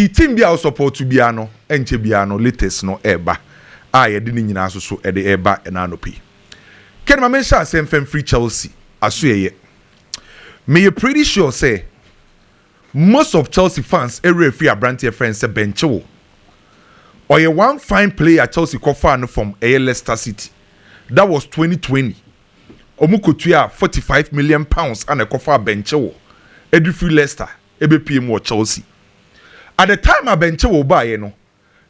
Enti team bi a support to bia no enche bia no latest no eba a ye de ni nyina so e de eba na no pi ken ma mention asem fam free Chelsea aso ye me pretty sure say most of Chelsea fans free Abrantie friends say bench wo or ye one fine player Chelsea kofa no from Leicester City that was 2020 omukotua 45 million pounds and a kofa bench wo edu free Leicester ebepiem wo Chelsea. At the time a bench wo ba ye no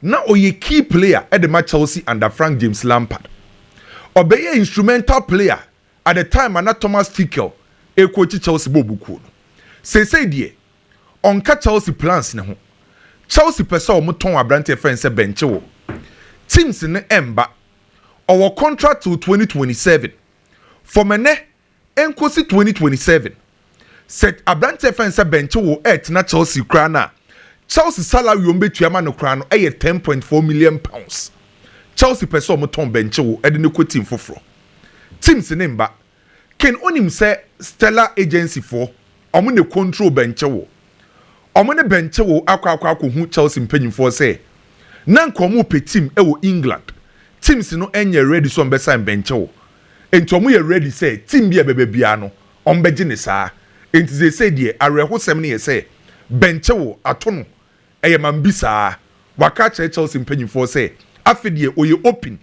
na oye key player at the match Chelsea under Frank James Lampard. Obeye instrumental player at the time ana Thomas Tuchel e coach Chelsea bobuku no. Say die onka Chelsea plans ne ho. Chelsea pesa o muton Abrante friends say bench wo. Teams ne emba our contract to 2027. For mene enkosi 2027. Set Abrante friends say bench wo na Chelsea kra na. Chelsea salary on betua ma no kra no 10.4 million pounds. Chelsea person mo ton bench wo e de ne ko team foforo. Teams ne mba ken onim say Stellar agency for omo ne control bench wo. Omo ne bench wo akwa hu Chelsea mpanyimfo say na nkomo pe team e wo England. Teams no enye ready so on be sign bench wo. Enti omo ye ready say team bia bebia no on be gine saa. Enti they say die arehosem ne ye say bench wo atono eye mambisa waka Chelsea mpanyimfo say afedie oye open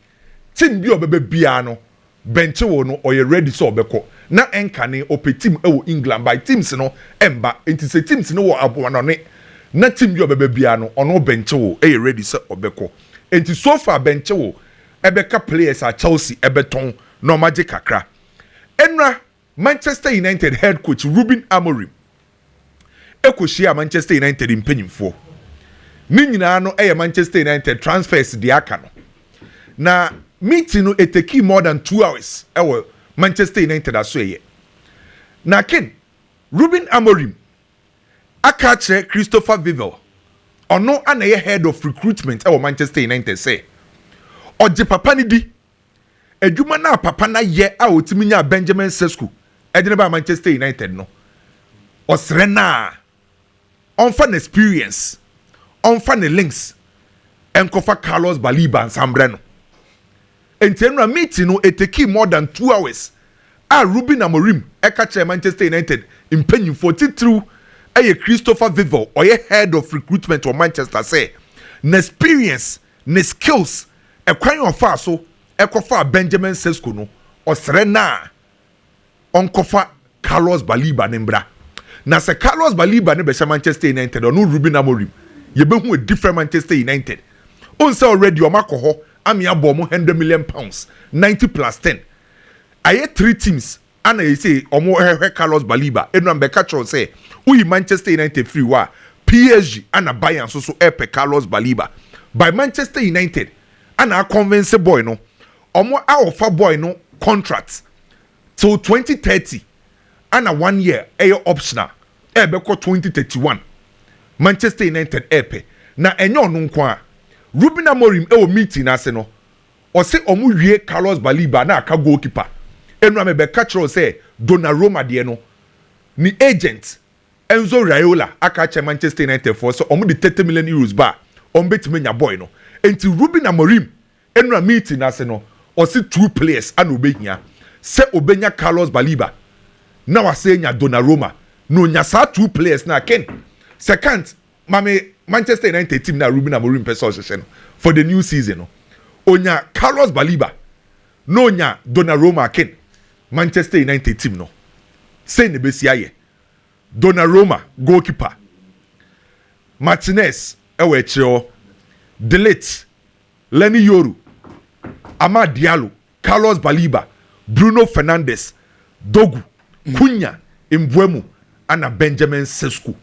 team bi obebe bia no bench wo no oye ready so obeko na enkane ope team e wo England by teams no emba enti say teams no wo abo no ne na team bi obebe bia no ono bench wo eye ready so obeko enti so far bench wo ebeka players a Chelsea ebeton no magic kakra enra Manchester United head coach Ruben Amorim ekoshia Manchester United mpanyimfo ni nyina no Manchester United transfers di aka no na meeting no it take more than 2 hours Manchester United aso na ken Ruben Amorim aka che Christopher Vivel ono ana head of recruitment Manchester United say oje papa ni di adwuma na papa na ye a otimi nya Benjamin Sesko edine ba Manchester United no osrena on fan experience on fan links enkofa Carlos Baleba and Sambreno entenra meeting no it take more than 2 hours Ruben Amorim eka Manchester United impanyim 43 Christopher Vivel oye head of recruitment for Manchester say na experience na skills ekwan ofa so ekofa Benjamin Sesko no osrena onkofa Carlos Baleba nembra na se Carlos Baleba ne be Manchester United or no Ruben Amorim ye be hu a different Manchester United on say already o makoho ami abo mo 100 million pounds 90 plus 10 aye 3 teams and I say omo Carlos Baleba enu am be catch say we Manchester United free wa PSG and a Bayern so epe Carlos Baleba by Manchester United and a convince boy no omo offer boy no contract till 2030 and a 1 year optional ebeko 2031 Manchester United epe na enyo no nko a Ruben Amorim meeting ase no o se omu wie Carlos Baleba na aka goalkeeper enu amebe catch say Donnarumma de no ni agent Enzo Raiola aka che Manchester United for so omu de 30 million euros ba on betime nya boy no enti Ruben Amorim enu meeting ase no o se 2 players and obehia se obenya Carlos Baleba na wase nya Donnarumma no nya sa 2 players na ken second mame Manchester United team na Ruben Amorim person session for the new season no onya Carlos Baleba no nya Donnarumma ken Manchester United team no say ne besi aye Donnarumma goalkeeper Martinez ewe chiro Delete Lenny Yoru Amad Diallo Carlos Baleba Bruno Fernandes Dogu Cunha Mbeumo ana Benjamin Sesko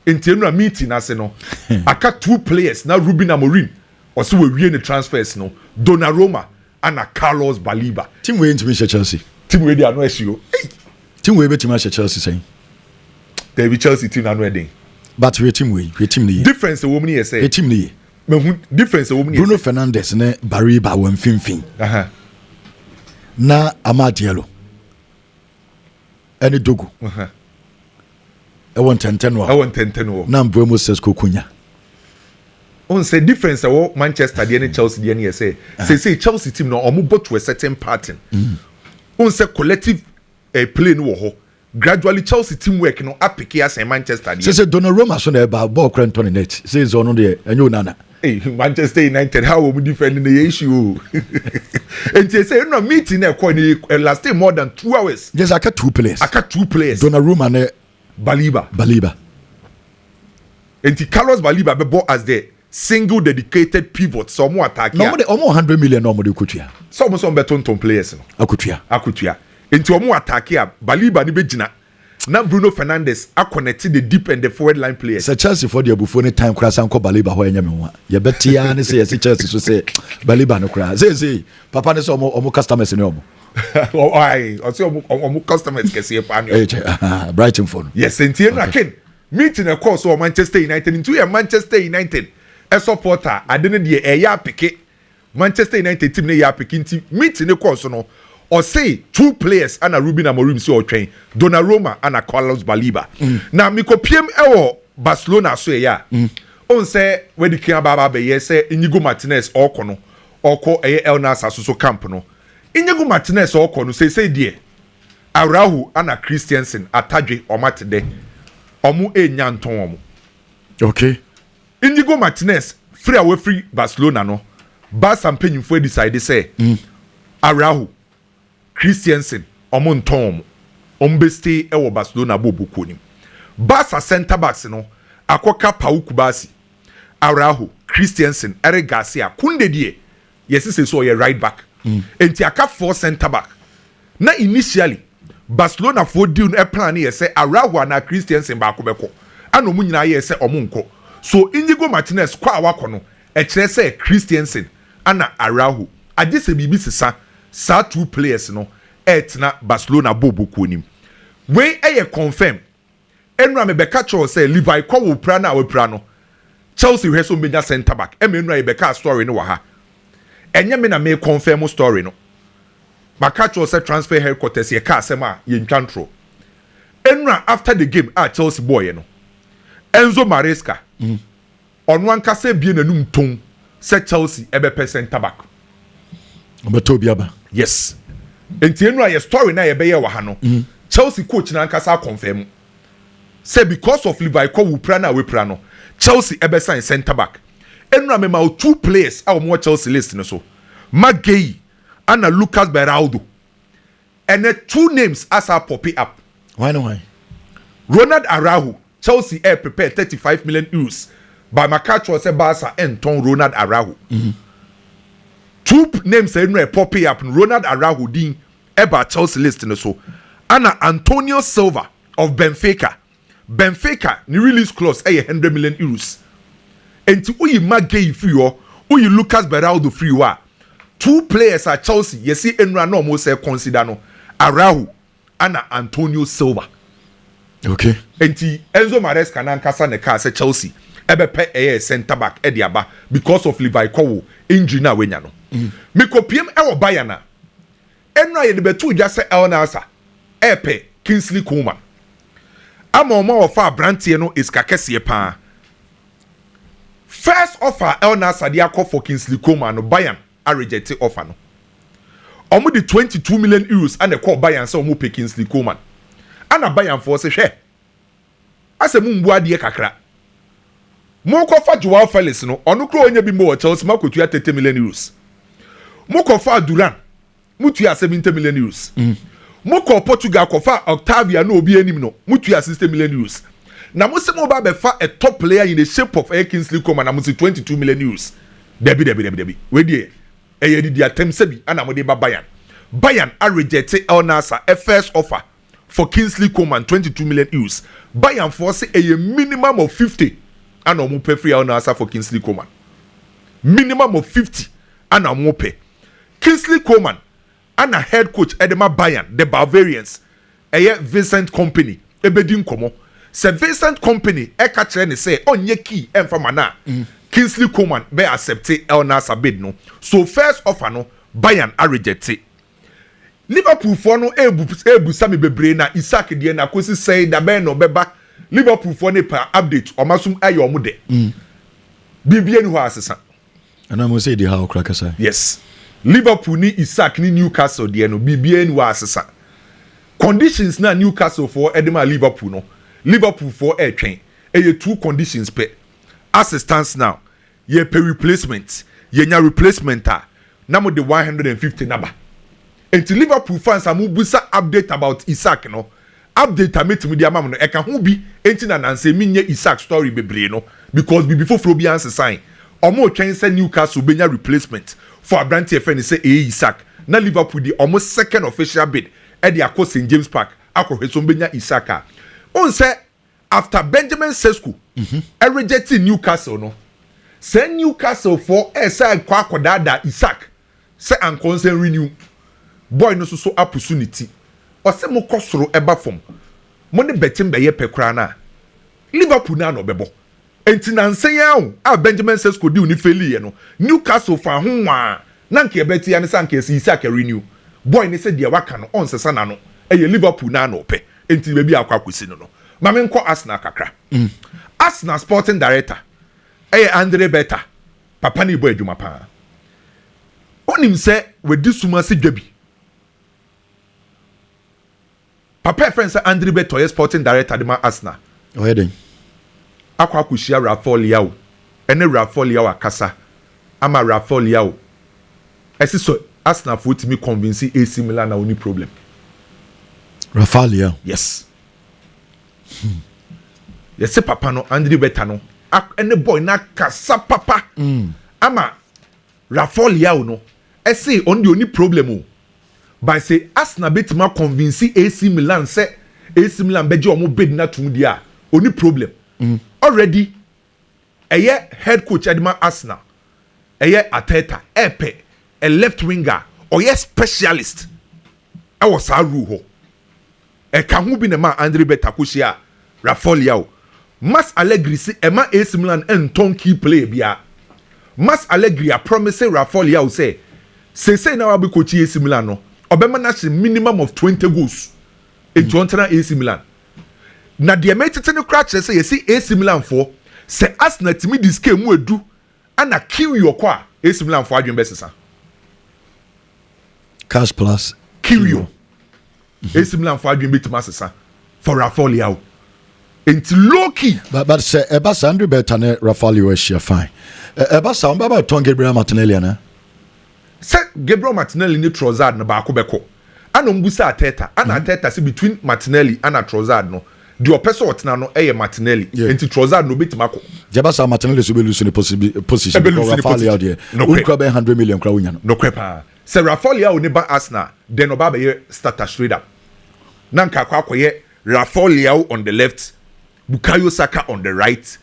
enti a meeting ase no aka 2 players na Ruben Amorim oso we wie ne transfers no Donnarumma ana Carlos Baleba team we ntimi Chelsea team we dey ano ehio team we betima Chelsea say there be Chelsea team na no edin but we team ni difference wo mni say team ni me difference wo mni Bruno Fernandes ne Baleba wan finfin na Amad Diallo ene Dogu I want 10 wo na Mbeumo Sesko Cunha On say difference Manchester the Chelsea the say Chelsea team no omo bought to a certain pattern. On say collective play no ho. Gradually Chelsea team work no apike as Manchester the. Say Donnarumma so na ball cranton net. Say is on there enyo nana. Hey, Manchester United how we defending the issue. And they say no meeting lasting more than 2 hours. Yes, I got 2 players. Donnarumma and Baleba. And Carlos Baleba be bought as the single dedicated pivot. So more attack. No, almost 100 million no more kutia. So more some beton players. Akutia. Into more attack here. Baleba ni bejina. Now Bruno Fernandes are connected the deep and the forward line players. So Chelsea for the before time crash and call Baleba ho enyame. You bet ya ne say Chelsea so say Baleba no crash. Say papa ne so omo customers ni omo. Oh I say omo customers kese e pa ni. Brighton phone. Yes, enti na ken. Meeting a course of Manchester United into a Manchester United a supporter I didn't de a ya pick Manchester United team ne ya pick into meeting a course no or say 2 players and a Ruben Amorim so or train Donnarumma and a Carlos Baleba. Now me ko PM Barcelona so ya. On say when the king baba be say Inigo Martinez or kono or ko El Nasa so camp no. Inigo Martinez or kono say dear Araujo and a Christensen atadwe or matde. Omu nyanton omu. Okay. Inigo Martinez free away free Barcelona no. Barca mpanyimfo decide say Araujo Christensen omu nton omu. Ombeste ewo Barcelona bobuko ni. Barca center backs no akoka Pau Kubasi. Araujo Christensen Eric Garcia kunde die. Yes say so ye right back. Enti aka 4 center back. Na initially Barcelona for deal e plan here say Araujo na Christensen ba ko beko ano mu nyina ye say omunko so Inigo Martinez kwa awako no e kire say Christensen ana Araujo age se bibi sisa sa 2 players no etna Barcelona bobo nim we eye confirm enra me beka cho say Levi kwa wo pra na we pra no Chelsea hwe so menya center back e me enra e beka story no wa ha enye me na me confirm story no Makacho said transfer headquarters ye ka asema ye ntwantro. Enra after the game Chelsea boy no. Enzo Maresca. Onu anka se bie nanum ton se Chelsea ebe center back. Obeto biaba. Yes. Enti enra ye story na ye be ye wa ha no. Chelsea coach na anka sa confirm. Say because of Levi Ko Wupra na we pra no. Chelsea ebe sign center back. Enra me ma 2 players a mo Chelsea list no so. Magay and Lucas Beraldo. And the 2 names as are popping up. Why no why? Ronald Araujo, Chelsea air prepared 35 million euros. By Makacho say Barca and Tom Ronald Araujo. 2 names are popping up. Ronald Araujo din eba Chelsea list no so. Anna Antonio Silva of Benfica. Benfica ni release clause 100 million euros. And to uyi Magay free or uyi Lucas Beraldo free wa. 2 players at Chelsea, you see Enra no mo say consider no Araujo and Antonio Silva. Okay. Enti Enzo Maresca na nkasa ne ka say Chelsea ebe pe center back e diaba because of Levi Kowo injury na wenya no. Me kopiem e wo Bayern na. Enra ye de betu dwa say El Nasa epe Kingsley Coman. Ama o fa brantie no is kakese pa. First offer El Nasa dia call for Kingsley Coman no Bayern a rejected offer no. Omo the 22 million euros and the call Bayern say omo pay Kingsley Coman. And a Bayern for say share. Ase mu mbu ade kakra. Mo ko fa Joao Felix no, onu kro onye bi mo Chelsea makotua 30 million euros. Mo ko fa Duran, mutua 70 million euros. Mo ko Portugal ko fa Octavia no obi anim no, mutua 60 million euros. Na mo se mo ba be fa a top player in the shape of Kingsley Coman na mo se 22 million euros. Debi. We die. Eye di atem sebi ana mo de ba Bayern. Bayern a reject El Nasa a first offer for Kingsley Coman 22 million euros. Bayern for say a minimum of 50 and omo pay free El Nasa for Kingsley Coman. Minimum of 50 and omo pay. Kingsley Coman and a head coach Edema Bayern, the Bavarians, a Vincent Company, ebedin komo. Se Vincent Company e ka kire ne say onye key emfa na. Kingsley Coman be accepted El Nasa bid no. So first offer no Bayern a rejected. Liverpool for no ebu sami bebre na Isaac die na kosi say da be no beba Liverpool for ne pa update o masum ayo mu de. bibia ni ho asesa and I'm say the how cracker say yes Liverpool ni Isaac ni Newcastle de no bibia ni ho asesa conditions na Newcastle for edema Liverpool no Liverpool for twen e two conditions pe as it stands now ye pay replacement ye nya replacement na mo de 150 number enti Liverpool fans amu busa update about Isaac no update ametimi di amam no e ka ho bi enti na nanse minye Isaac story bebre no because bi before fro bi answer sign omo twen say Newcastle benya replacement for Abranti FN say Isaac na Liverpool di almost second official bid e di akọ St James Park akọhweso benya Isaac on say after Benjamin Sesko rejecting Newcastle no say Newcastle for say kwa akodada Isaac say an concern renew boy no so opportunity o say mo kosoro eba fom mo ne betim be ye pekura na Liverpool na no bebo enti na nsen ya a Benjamin Sesko di uni feli ye no Newcastle fa ho wa na nke beti ya ne sanke Isaac renew boy ne say de waka no on sesa na no e ye Liverpool na no pe enti be bi akwa kwesi no mame nko Arsenal kakra Arsenal sporting director Andre Beta papa ni boy adwuma pa onim se we di suma se dwabi papa friend say Andre Beta sporting director de ma Arsenal o heden akwa akushia Rafael Leao ene Rafael Leao akasa ama Rafael Leao esiso Arsenal for to me convince AC Milan na only problem Rafael Leao yes yes papa no Andre Beta no ene boy na kasa papa ama Rafael Leao no say on the only problem o by say Arsenal betima convince AC Milan say AC Milan beje omo bid na tum dia only problem already head coach Adama Arsenal Ateta epe a left winger or specialist I was a ruho e ka hu bi na ma Andre Beta koshia Rafael Leao Mas Allegri si ema AC Milan enton key play bia Mas Allegri a promise Rafael Leao say na wabi coach AC Milan no obema na minimum of 20 goals in Toronto AC Milan na de metete ne crash say yesi AC Milan for say Arsenal timi dis game mu edu ana kill your kwa AC Milan for adwen besesa cash plus kill you AC Milan for adwen betima sesa for Rafael Leao enti low key but say eba Andre Beta ne Rafael Leao share fine eba sa mbaba ton Gabriel Martinelli na say Gabriel Martinelli ni Trossard na ba ko beko ana mbusa Ateta ana Ateta say between Martinelli and Trossard no the oppressor otna no Martinelli enti Trossard no betima ko jeba sa Martinelli so be lose ni position Rafael Leao there unkra be 100 million kra wonya no kwepa say Rafael Leao ne ba Arsenal then oba be starter straight up na nka kwa akoye Rafael Leao on the left Bukayo Saka on the right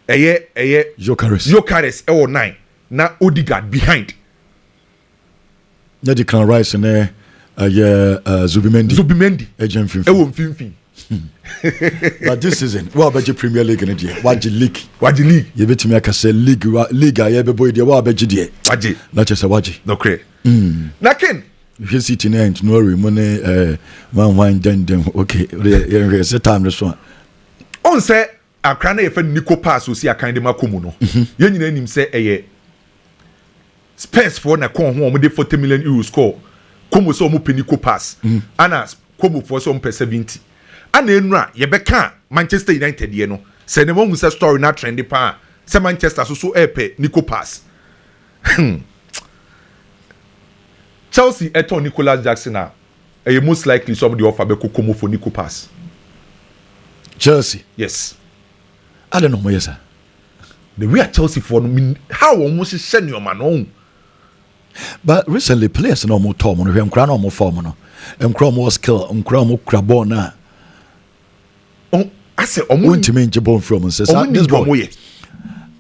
Jokeres 9 na Odegaard behind na di kan Rice ne Zubimendi agent mfimfin but this season what about the Premier League in there what the league you bet me aka say league ya be boy there what about there waje na che say waje no kre na ken you see City and no worry money one then okay you say time this one on say akra na ye fa Nico pass o si akan de makomu no ye nyina nim say Spurs for na kon ho de 40 million euro score komo so mo Nico pass ana komo for so 70 ana enura ye beka Manchester United ye no say ne mo hu say story na trend pa say Manchester so epe Nico pass Chelsea eto Nicolas Jackson na most likely somebody offer be komo for Nico pass Chelsea yes I don't know more yes the way Chelsea for no how almost senior man no but recently players no more tom no hwem kra no more form no nkra more skill nkra more krabo na I say omo ntimi nje bon from say this boy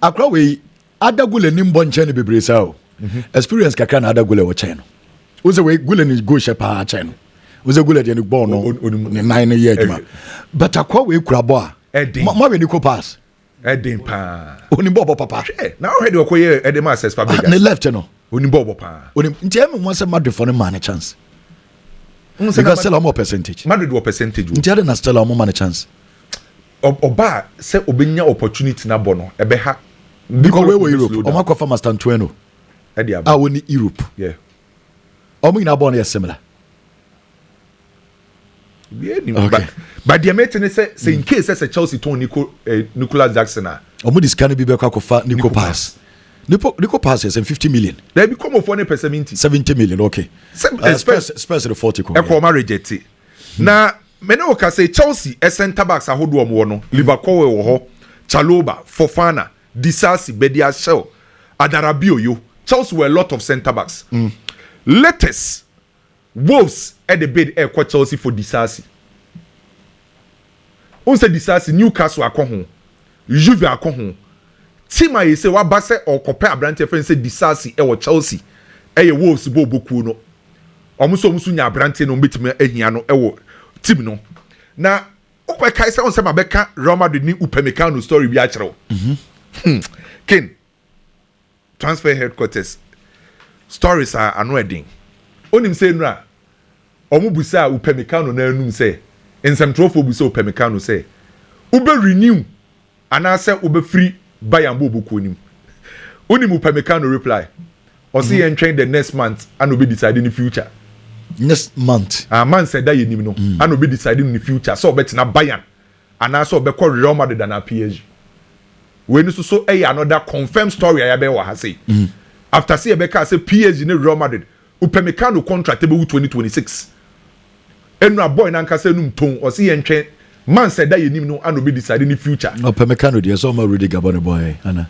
akra we adagule ni mbo nche ne bebre sa o experience kakra na adagule wo chen no wo say we gule ni go shepa chen no wo say gule de ni ball no ni 9 year aduma but akwa we krabo a ma we ni ko pass Edin pa oni bobo papa na already okoye edema access for big ne left no oni bobo pa oni ntia me won say Madrid for no man chance because still more percentage Madrid do percentage ntia na still more man chance oba say obenya opportunity na bono ebe ha because we were Europe Omako fa Master Antonio woni Europe yeah omo ina born similar okay. But the amazing say in case as a Chelsea ton Nicolas Jackson omo this can be be kwa Nico Pass Nico Pass is 50 million they become of 70 million okay Spurs the 40 ko e reject na me no ka say Chelsea center backs ahodo omo no Liverpool wo ho Chaloba Fofana Disasi Bedia Shell Adarabioyo Chelsea were a lot of center backs latest Wolves at the bid for Chelsea for Disasi. On say Disasi Newcastle akoho, Juve akoho. Tima ye say wa base or compare Abrante friend say Disasi e Chelsea. E Wolves bo boku no. Omuso nya Abrante no betime ehia no e wo team no. Na okwa kai say on say mabeka Real Madrid ni Upamecano story bi a kire wo. Ken transfer headquarters stories are annoying. Onim say nra omu busa Upamecano na anum say ensem trofo busa Upamecano say ube renew ana say ube free Bayern bo boku nim onim Upamecano reply or see entering the next month and obe decide in the future next month man said that you nim no and obe decide in the future so bet na Bayern ana so obe call Real Madrid than PSG when so another confirmed story ayabe wa ha say after say Ebeka say PSG ne Real Madrid Upamecano contract be 2026 enu boy na nka say num ton o see entwe man said that you nim no and obi decide in the future Upamecano dey so already gabon boy ana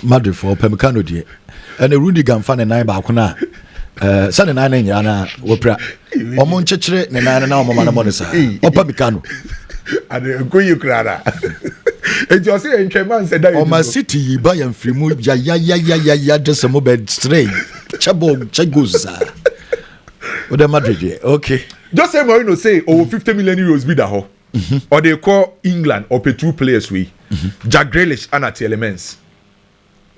Madrid for Upamecano dey and Rudy Gamfa ne nine ba ko na sane nine nya na wopra omo nchechire ne nine na omo mana mo sa Upamecano and go you krara it just say entwe man said that Oma City Bayern frimu ya just mo bed stray chagoza with the Madrid okay just say Mourinho say over 50 million euros bid ho or they call England or pay two players we Jack Grealish and at elements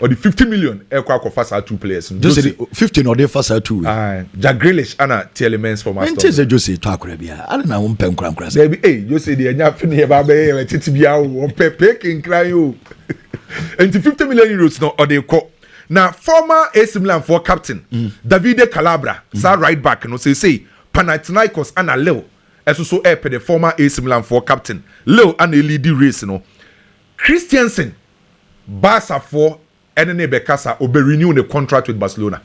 or the 50 million e kwa fast two players just say 15 or they fast two Jack Grealish and at elements for master mente say Jose to akora bia I don't know won pem kran kran say eh Jose dey nya fini e ba be titi bia won pepe kin kran yo and the 50 million euros no or they call now former AC Milan for captain Davide Calabria sir right back no say Panathinaikos and a Leo so help the former AC Milan for captain Leo and a lead race no Christiansen Barca for Enene Bekasa obe renew the contract with Barcelona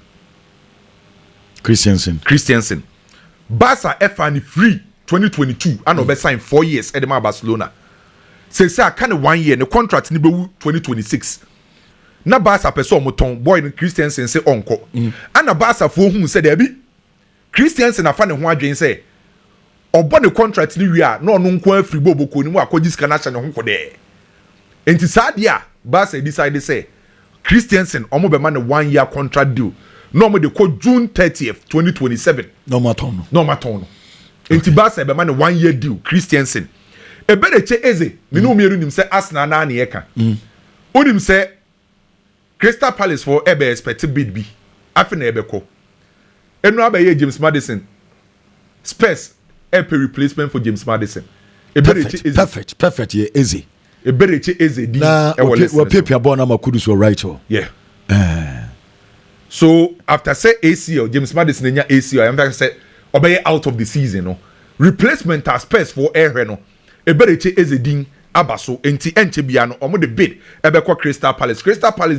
Christiansen Barca FN free 2022 and obe sign 4 years at the Barcelona say I can 1 year the contract ni be 2026 na Barca person moton boy no Christiansen say onko and Barca for hu say there be Christiansen afa ne ho adwen say obo ne contract ni wi a no nko afri boboko ni mu akogi sika na ne ho kode enti sadia Barca decide say Christiansen omo be man 1 year contract deal no mo de ko June 30th 2027 no maton no enti Barca be man 1 year deal Christiansen e be de che eze me no mieru nim say Arsenal na e ka onim say Crystal Palace for ebe expect bid bi afina ebeko enu abaye James Maddison Spurs ebe replacement for James Maddison perfect yeah easy ebereche eze di na we pepia ball na makudu so right oh yeah so after say ACL James Maddison nya ACL I am say obaye out of the season no replacement as Spurs for air no ebereche eze din abaso enti enche bia no omo de bid ebekwa Crystal Palace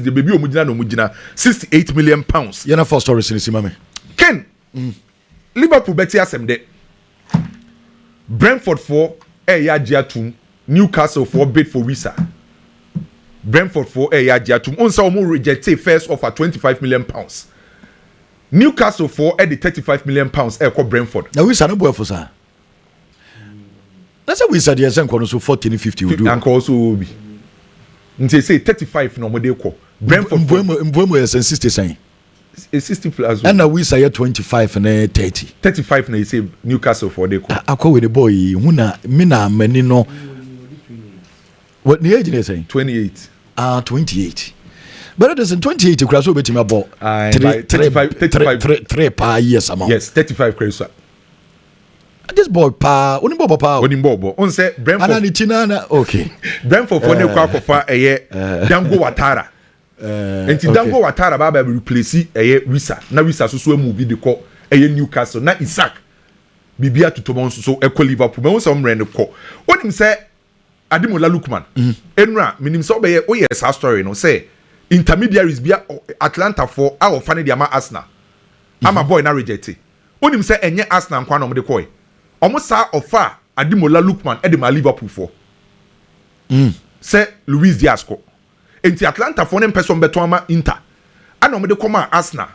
the baby omugina 68 million pounds yana first story sinisi me Ken Liverpool beti asem de Brentford for Yajiatum Newcastle for bid for Wisa Brentford for Yajiatum onsa omo reject first offer 25 million pounds Newcastle for the 35 million pounds e ko Brentford na Wisa no boy for sir. That's how we said yes, and so 40 and 50 will do. And also be. They say 35 no more they call. Brentford Mbuemo is 60 saying. 60 plus. And now we say 25 and 30. 35 na you say Newcastle for they call. I call with the boy huna mina many no. What the age is saying? 28. 28. But it is in 28 class over to my ball. 35 3 per years amount. Yes, 35 credits. This boy pa, oni bobo pa. Oni bobo. On say Brentford. Ana ni chinana. Okay. Brentford for ne kwa kofa Dango Watara. Enti Dango Watara ba replace Wisa. Na Wisa so move de ko Newcastle. Na Isaac. Bibia to Thomas so ekɔ Liverpool. Me won say omre ne ko. Onim say Ademola Lookman. Enra minim say obeye o yes our story no say intermediaries bia Atlanta for our fan de ama Arsenal. Ama boy na reject. Onim say enye Arsenal kwa na omde ko. Omo sa offer Ademola Lookman e de ma Liverpool for. Say Luis Diaz ko. Enti Atlanta for nem person beto ama Inter. Ana omde ko ma Arsenal.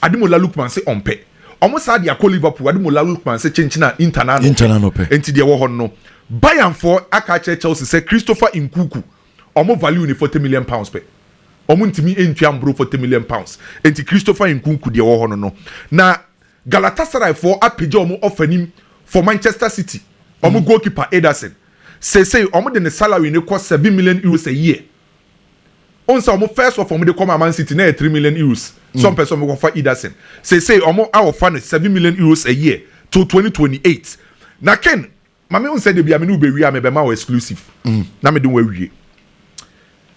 Ademola Lookman say ompe. Omo sa dia ko Liverpool Ademola Lookman say chenchina Inter na no pe. Enti de wo ho no. Bayern for aka Chelsea say Christopher Nkunku. Omo value ni 40 million pounds pe. Omo ntimi entua mbro 40 million pounds. Enti Christopher Nkunku de wo ho no. Na Galatasaray for apage omo offer for Manchester City. Omo goalkeeper Ederson. Say omo de salary ne cost 7 million euros a year. On sa omo first of omo de come Man City na 3 million euros. Some person go for Ederson. Say omo offer 7 million euros a year to 2028. Na Ken, mama on say de bia me no be wi am be ma exclusive. Na me do we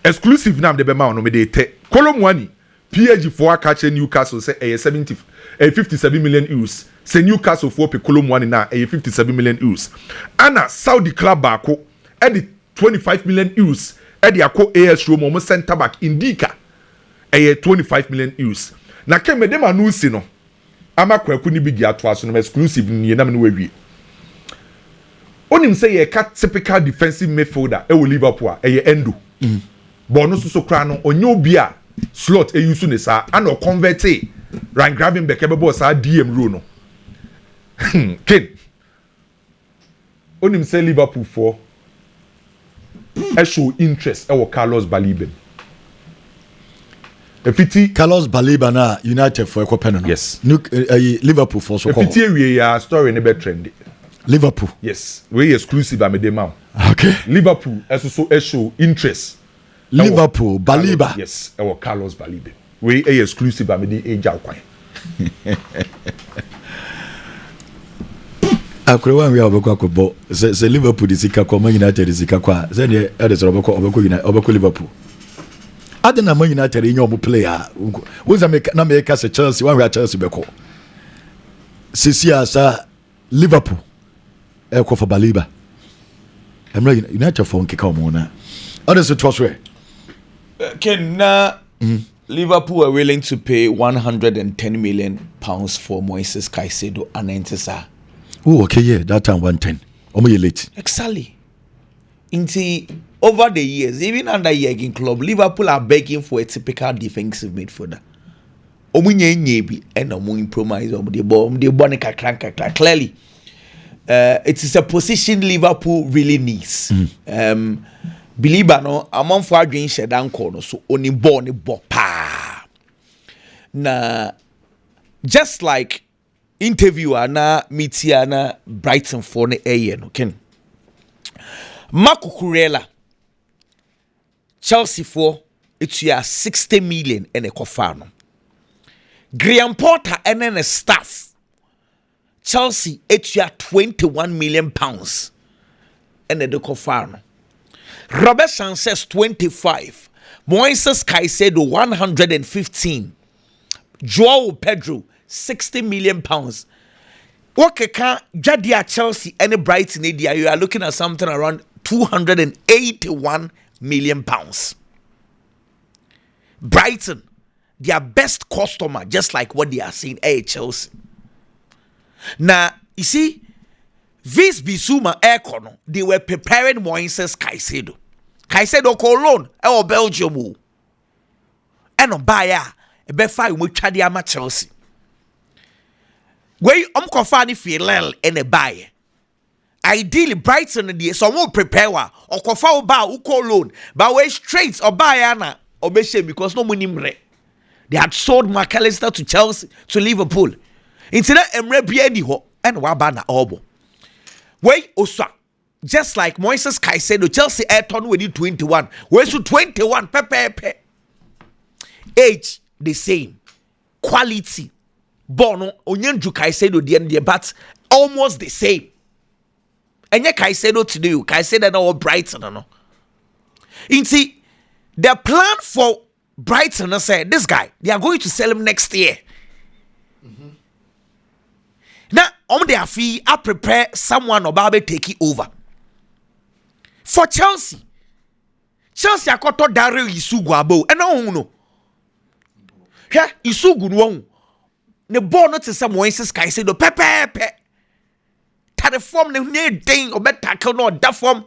exclusive na me de be ma no me de te. Kolomwani PSG for catch Newcastle say 57 million euros. Say Newcastle for pe Kolomwani na 57 million euros. Ana Saudi club bako e di 25 million euros e di akọ AS Roma mo center back Indika 25 million euros. Na keme de manu si no ama kwaku ni bigi ato aso no exclusive ni na me no we. Onim say ye ka typical defensive midfielder e wo Liverpool e ye Endo. But no so kra no onye obi a slot e use ne sa ana convert Ryan Gravenberch e be boss a DM role no. Ken onim say Liverpool for show interest e wo Carlos Baleba. Efiti Carlos Baleba na United for ekopeno no. Yes. Liverpool for so call. Efiti we ya story ne be trend. Liverpool. Yes. We exclusive amedema. Okay. Liverpool so show interest. Liverpool Baleba. Yes, our Carlos Baleba. We exclusive amedi age akwan. Akrewa we obekọ akobo se Liverpool di sika kwa Man United di sika kwa se ne e de so obekọ Liverpool adena Man United enye omo player wonza na me ka se Chelsea wan we Chelsea beko sisi asa Liverpool e ko for Baleba emra United for nkeka omo na others to swear Ken Liverpool are willing to pay 110 million pounds for Moises Caicedo and Entesa. Oh, okay, yeah, that time 110. Omo late. Exactly. Over the years, even under Jurgen Klopp, Liverpool are begging for a typical defensive midfielder. Omunye nyebi and omu improvise the clearly. It is a position Liverpool really needs. Believe no, among for adwin shedan corner so oni ball pa. Na just like interviewer na metia na Brighton for ne eye no ken. Marco Kurela Chelsea for it's 60 million and a kofano. Graham Potter and then a staff. Chelsea it's 21 million pounds and a kofano. Robert Sanchez 25, Moises Caicedo 115, Joao Pedro 60 million pounds. Okay, can Jadia Chelsea any Brighton India? You are looking at something around 281 million pounds. Brighton, their best customer, just like what they are saying, Chelsea. Now you see. This Bissouma Econo, they were preparing Moises Caicedo. Caicedo Cologne, Belgium. And on Bayer, a befa with Chadiama Chelsea. Where Kofani Filel and a buyer. Ideally, Brighton and the some prepare or Kofa ba u Cologne, but way straight or Bayana or Beshe because no money mre. They had sold McAllister to Chelsea to Liverpool. Instead Emre Bieniho and Wabana Obo. Wait, Osa, just like Moises Caicedo, Chelsea Ayrton with you 21. Where's you 21? Pepe. Age the same, quality. Bono Onyenju Caicedo the end, but almost the same. Enye Caicedo today, Caicedo na Brighton no. Inti the plan for Brighton said this guy they are going to sell him next year. Now on their fee, I prepare someone about take it over. For Chelsea akoto Dario Isugu abo and no. Here Isugu no. The ball not to some Moises Caicedo pepe. Tade form ne near ding or bet tackle no that form.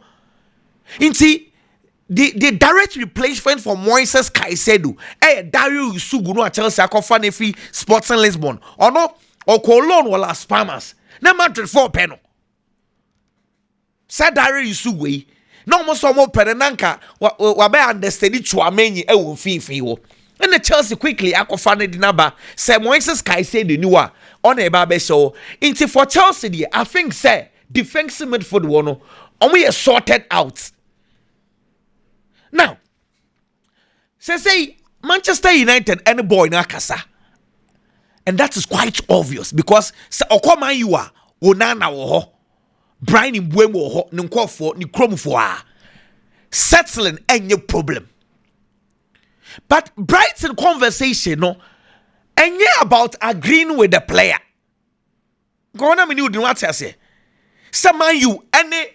Inti the direct replacement for Moises Caicedo Dario Isugu no Chelsea akofa ne fi Sporting Lisbon or no or Cologne or Las Palmas na Madrid for peno sa Dario Isugu no mo so mo penanka wa be understand Chouameni e wo fifi wo and the Chelsea quickly akofa ne dinaba say Moises Caicedo ni wa on e ba be show into for Chelsea there I think say defensive midfield one no omo sorted out. Now, say Manchester United any boy na kasa. And that is quite obvious because okoma you are onana wo ho. Brian Mbeumo wo ho ne nkofo ne kromfo a settling any problem. But Brighton conversation no enye about agreeing with the player. Go on me you do what say. Some you any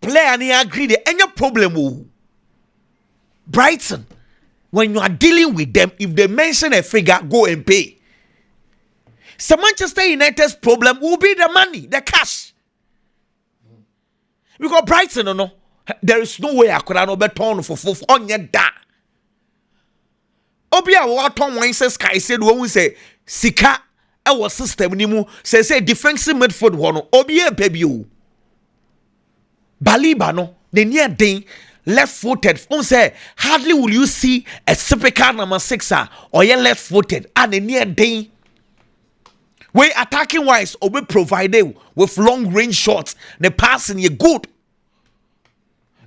player ni agree there any problem o. Brighton, when you are dealing with them, if they mention a figure, go and pay. So Manchester United's problem will be the money, the cash. Because Brighton, no, there is no way I could have no better on for on your da. Obia what on Moises Caicedo when we say Sika our system nimu say defensive midfield one Obia baby you. Baleba no the near day. Left-footed. Say hardly will you see a typical number 6er or you left-footed and a near day. We attacking wise or we provided with long-range shots. The passing you good.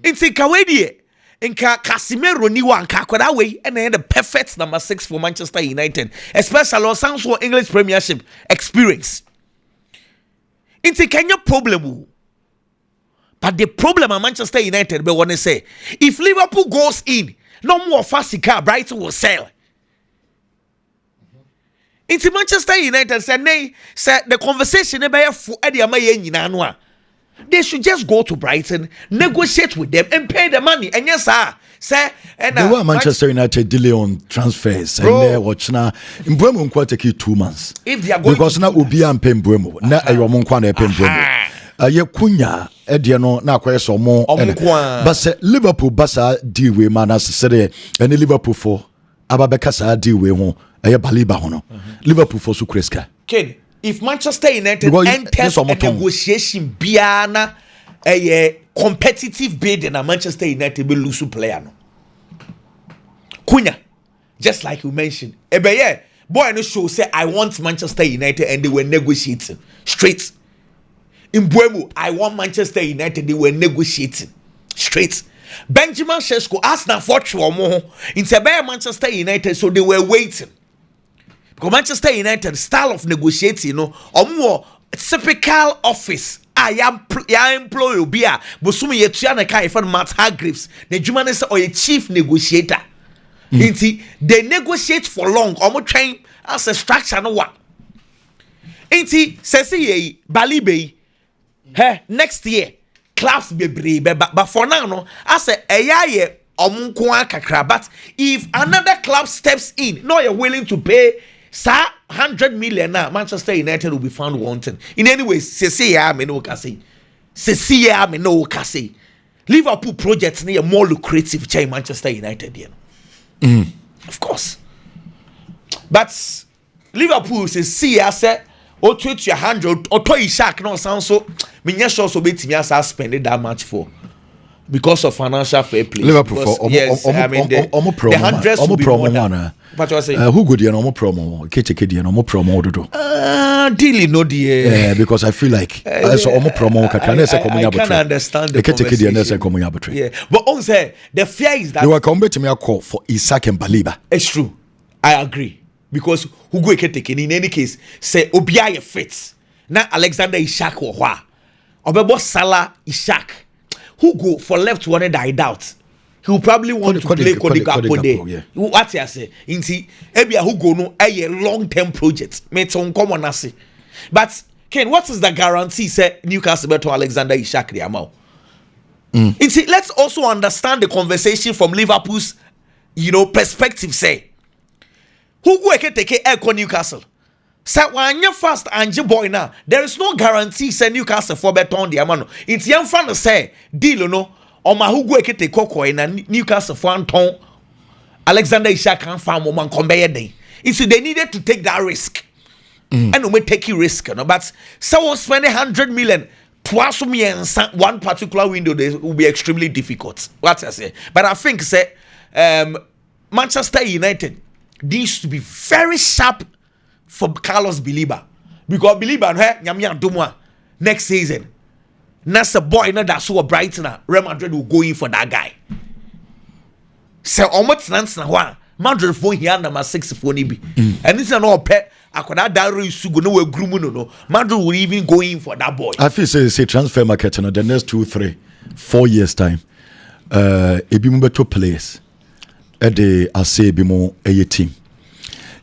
In Kawedi, in Casemiro niwa and way and then the perfect number 6 for Manchester United, especially on sounds for English Premiership experience. In Kenya problem. But the problem at Manchester United, but want to say, if Liverpool goes in, no more fast car, Brighton will sell. Into Manchester United said, the conversation they should just go to Brighton, negotiate with them, and pay the money. And yes, sir, and they were Manchester United delay on transfers, and they watch now. In Mbeumo quite take 2 months. If they are going because now Ubi and Mbeumo, now you are Monkwana Mbeumo. Ye kunya ediano na akwa so mo but say Liverpool basa deal we man as say any Liverpool for ababeka sa deal we ho Baleba ho no Liverpool for so kreska Ken if Manchester United enters a negotiation biana a competitive bid in a Manchester United will lose player no kunya just like you mentioned boy no show say I want Manchester United and they were negotiating straight. In Mbeumo, I want Manchester United. They were negotiating straight. Benjamin Sesko asked now for more in Manchester United, so they were waiting. Because Manchester United style of negotiating, you know, or more typical office. I employ be a Bosumi Yetiana Kai for Matt Hargreaves. The German or a chief negotiator. They negotiate for long. Or more train as a structure no one. Sesi Baleba. Next year, clubs be brave, but for now, no, I say a kakra. But if another club steps in, no, you're willing to pay 100 million now, Manchester United will be found wanting. In any way, Liverpool projects near more lucrative than Manchester United. You know? Of course. But Liverpool says, see, I said, or tweet your 100 or toy shark no sound so me sure so bet me as spend that much for because of financial fair play. Liverpool for yes, I mean the hundreds will be more than what you say. Who good no promo KTK no promo do dealing no yeah, because I feel like so promo I can understand the conversation. Yeah, but on say the fear is that they were coming to me a call for Isaac and Baleba. It's true, I agree. Because who go take in any case say Obia fits now Alexander Isak or Obebo Salah, Ishak. Who go for left one? I doubt. He will probably want to play Cody Gakpo there. What you say? Inti Ebia who go no a long-term project. Mate on common asi. But Ken, what is the guarantee? Say Newcastle better Alexander Ishak the amount. Inti let's also understand the conversation from Liverpool's, perspective. Say who go take a Newcastle. Say when you fast and you boy now, there is no guarantee. Say Newcastle for better on the amount. Inti young fan say deal no. Oma hugo ekete koko na Newcastle for Anton Alexander Ishak can farm woman conveyor day. So they needed to take that risk. And we take a risk, but someone spending 100 million twice me and one particular window they will be extremely difficult. What I say. But I think say Manchester United needs to be very sharp for Carlos Baleba. Because Baleba next season. That's a boy that's so Brighton. Real Madrid will go in for that guy. So almost na Madrid for here number 6 for Nibi. And this is not pet. I could have that race to go no Greenwood. Madrid will even go in for that boy. I feel say transfer market in the next 2, 3, 4 years time. Ebimu players. Ede ase ebimu eye team.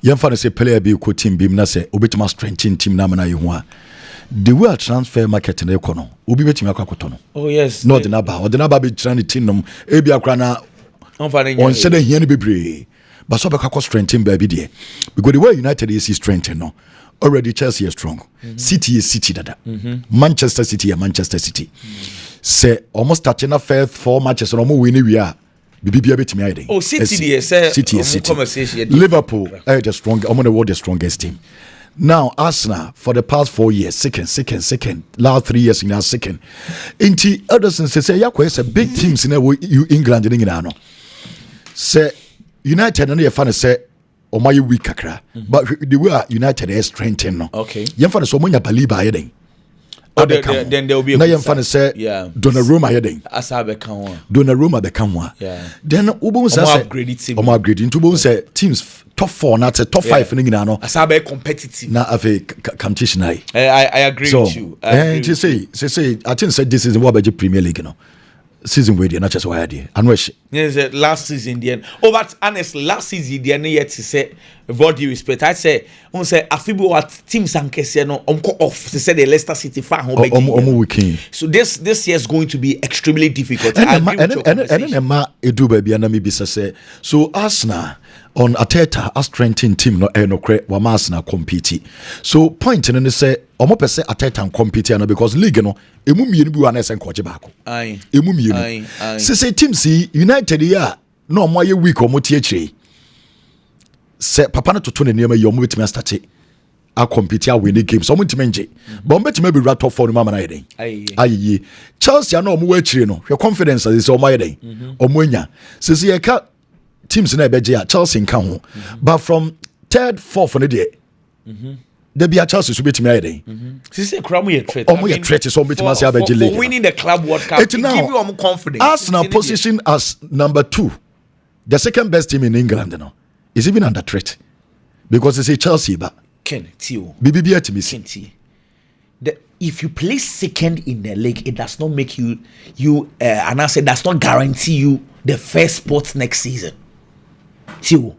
Yemfa say player be ko team bim na say obetima strengthen team na mana yehu. The way transfer market in the economy, Ubi betimi akwakoto no. Oh yes. No Odinaba be trying to team nom ebi akra na on said here ni bebre. But so be kwakọ strengthen baby there. Because the way United is strengthen no. Already Chelsea is strong. City is City dada. Manchester City is Manchester City. Say almost touching a first 4 matches no mo win we are. Bibia betimi ayden. Oh City is City is City. Liverpool the strong the strongest team. Now Arsenal for the past 4 years, second. Last 3 years in our second. Inti Ederson say yakwa is a big teams in England in no. Say United and your fan say o my weak kakra. But the way United is strengthened no. Okay. Yem so munya Baleba ayden. Then there will be a na yem fan say Donnarumma ayden. Asabe kan Donnarumma the kanwa. Yeah. Then Ubo say upgrade into Ubo say teams top 4 not top 5 in no. Asabe competitive. Na afi competition I agree with you. And to say I think say this is what about the Premier League season where they not just why they yes last season the end. Oh but honestly last season the end yet to say with due respect I say on say afibo what teams and kese no off to say the Leicester City fan so this year is going to be extremely difficult. And ma edu baby na me bisa say so Arsenal on Ateta a strengthen team no kre wa Arsenal compete. So point in say omo pese Ateta and compete no because league no emu mienu bi wa na senkoje baako. Aye. Emu mienu. Say team see United ya no omo ye week omo tie chire. Say papa na toto ne nema ye omo betimi start a compete a win the games omo ntime nje. But omo betimi be top 4 no mama na yeden. Aye. Chelsea na omo wa chire no. Your confidence is omo yeden. Omo nya. Say ye ka teams na ebeje Chelsea nka ho. But from 3rd, 4th on the day. There be a Chelsea so betimi ayden. Say Kramu ye threat. Omo ye threat so betimi say abeje league. Winning the Club World Cup give you omo confidence. Arsenal position as number 2. The second best team in England no. Is even under threat. Because it's a Chelsea but Ken Tio. BBB atimi. If you place second in the league, it does not make you and I say does not guarantee you the first spot next season. Tio,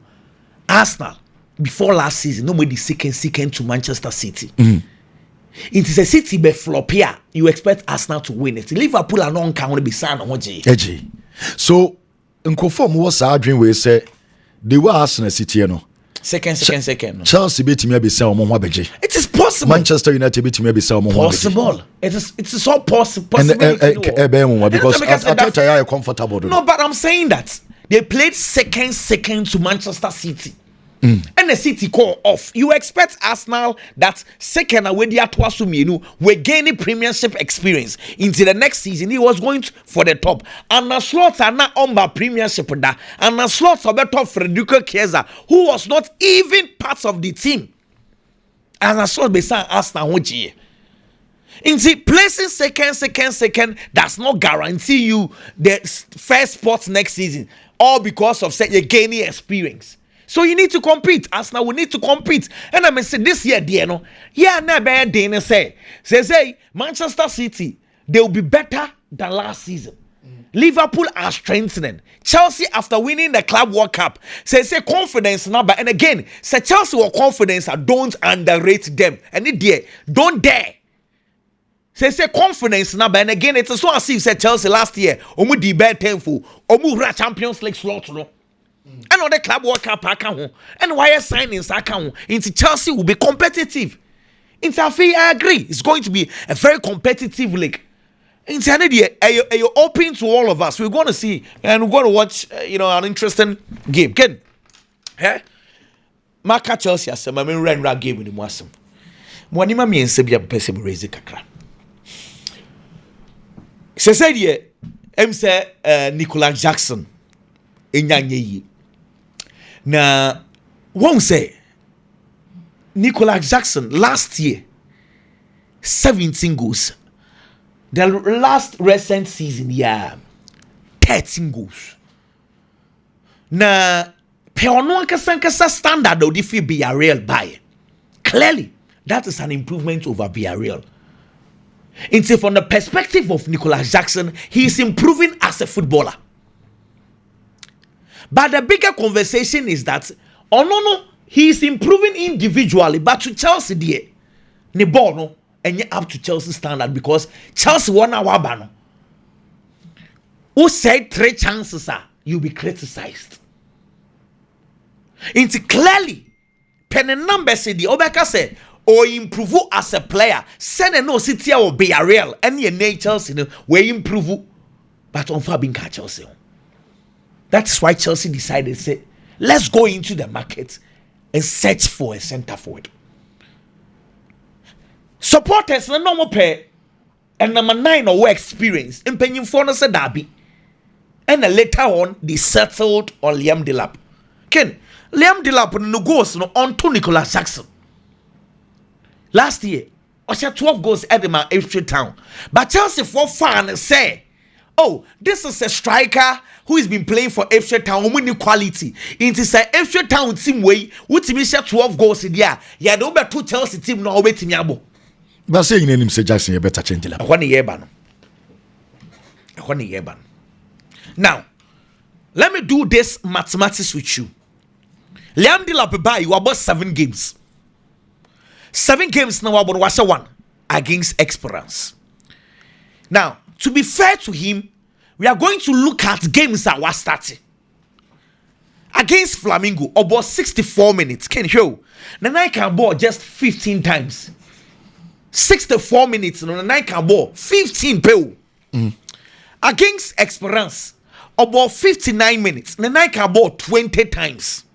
Arsenal before last season, nobody second to Manchester City. It is a City be flop here. You expect Arsenal to win it. Liverpool are not going to be signed on Edgy. So, in conform was our dream we say they were Arsenal City no. Second. Chelsea beat me be say omo wabeje. It is possible. Manchester United beat me be say omo possible. It is all possible. And because Ateta are comfortable. No, but I'm saying that they played second to Manchester City. And the City call off. You expect Arsenal that second away the Atwasumienu were gaining premiership experience into the next season. He was going for the top. And the slots are not on by premiership that. And the slots are better Federico Chiesa, who was not even part of the team. And the slots beside Arsenal Hoji. In see, placing second does not guarantee you the first spot next season. All because of say, gaining experience. So you need to compete. Arsenal will need to compete. And I say this year, dear no. Yeah, na bad day say Manchester City they will be better than last season. Liverpool are strengthening. Chelsea, after winning the Club World Cup, say confidence number. And again, say Chelsea or confidence, don't underrate them. And it don't dare. Say confidence number. And again, it's so as if said Chelsea last year, omu di bad tenful, omu Champions League slot no. And on the Club World Cup account, and why signings account into Chelsea will be competitive. I agree. It's going to be a very competitive league. You're open to all of us. We're going to see and we're going to watch, an interesting game. Ken, Maka Chelsea as a run game in the Mwasam. Mwanima mi ensebia mpese mu raise kakra. Se said ye, Nicolas Jackson enyanye yi. Na won't say Nicolas Jackson last year 17 goals. The last recent season, 13 goals. Na peono kasankasa standard of the Villarreal buy. Clearly, that is an improvement over Villarreal. And so from the perspective of Nicolas Jackson, he is improving as a footballer. But the bigger conversation is that, he is improving individually, but to Chelsea, ne ball no. And you're up to Chelsea standard because Chelsea won our banner. Who said 3 chances you'll be criticized? It's clearly pen and number said the Obeka said or improve as a player. Send a no city or be a real and your Chelsea where improve but on Fabinka Chelsea. That's why Chelsea decided to say let's go into the market and search for a center forward. Supporters na normal pay and number 9 or experience in penny for no derby. And later on they settled on Liam Delap. Ken Liam Delap no goals no on to Nicolas Jackson. Last year, Osha 12 goals at the Ipswich Town. But Chelsea for fun say, oh, this is a striker who has been playing for Ipswich Town with quality. It is a Ipswich Town team way, which means 12 goals in there. Yeah, don't be 2 Chelsea team no wait me. But saying him say Jackson, you better change it. Now, let me do this mathematics with you. Liam Delap buy you about 7 games. 7 games now about was 1 against Esperance. Now, to be fair to him, we are going to look at games that were starting. Against Flamingo, about 64 minutes. Can you? The night can ball just 15 times. 64 minutes on the night can ball 15 pew. Against Esperance, about 59 minutes. The night can ball 20 times.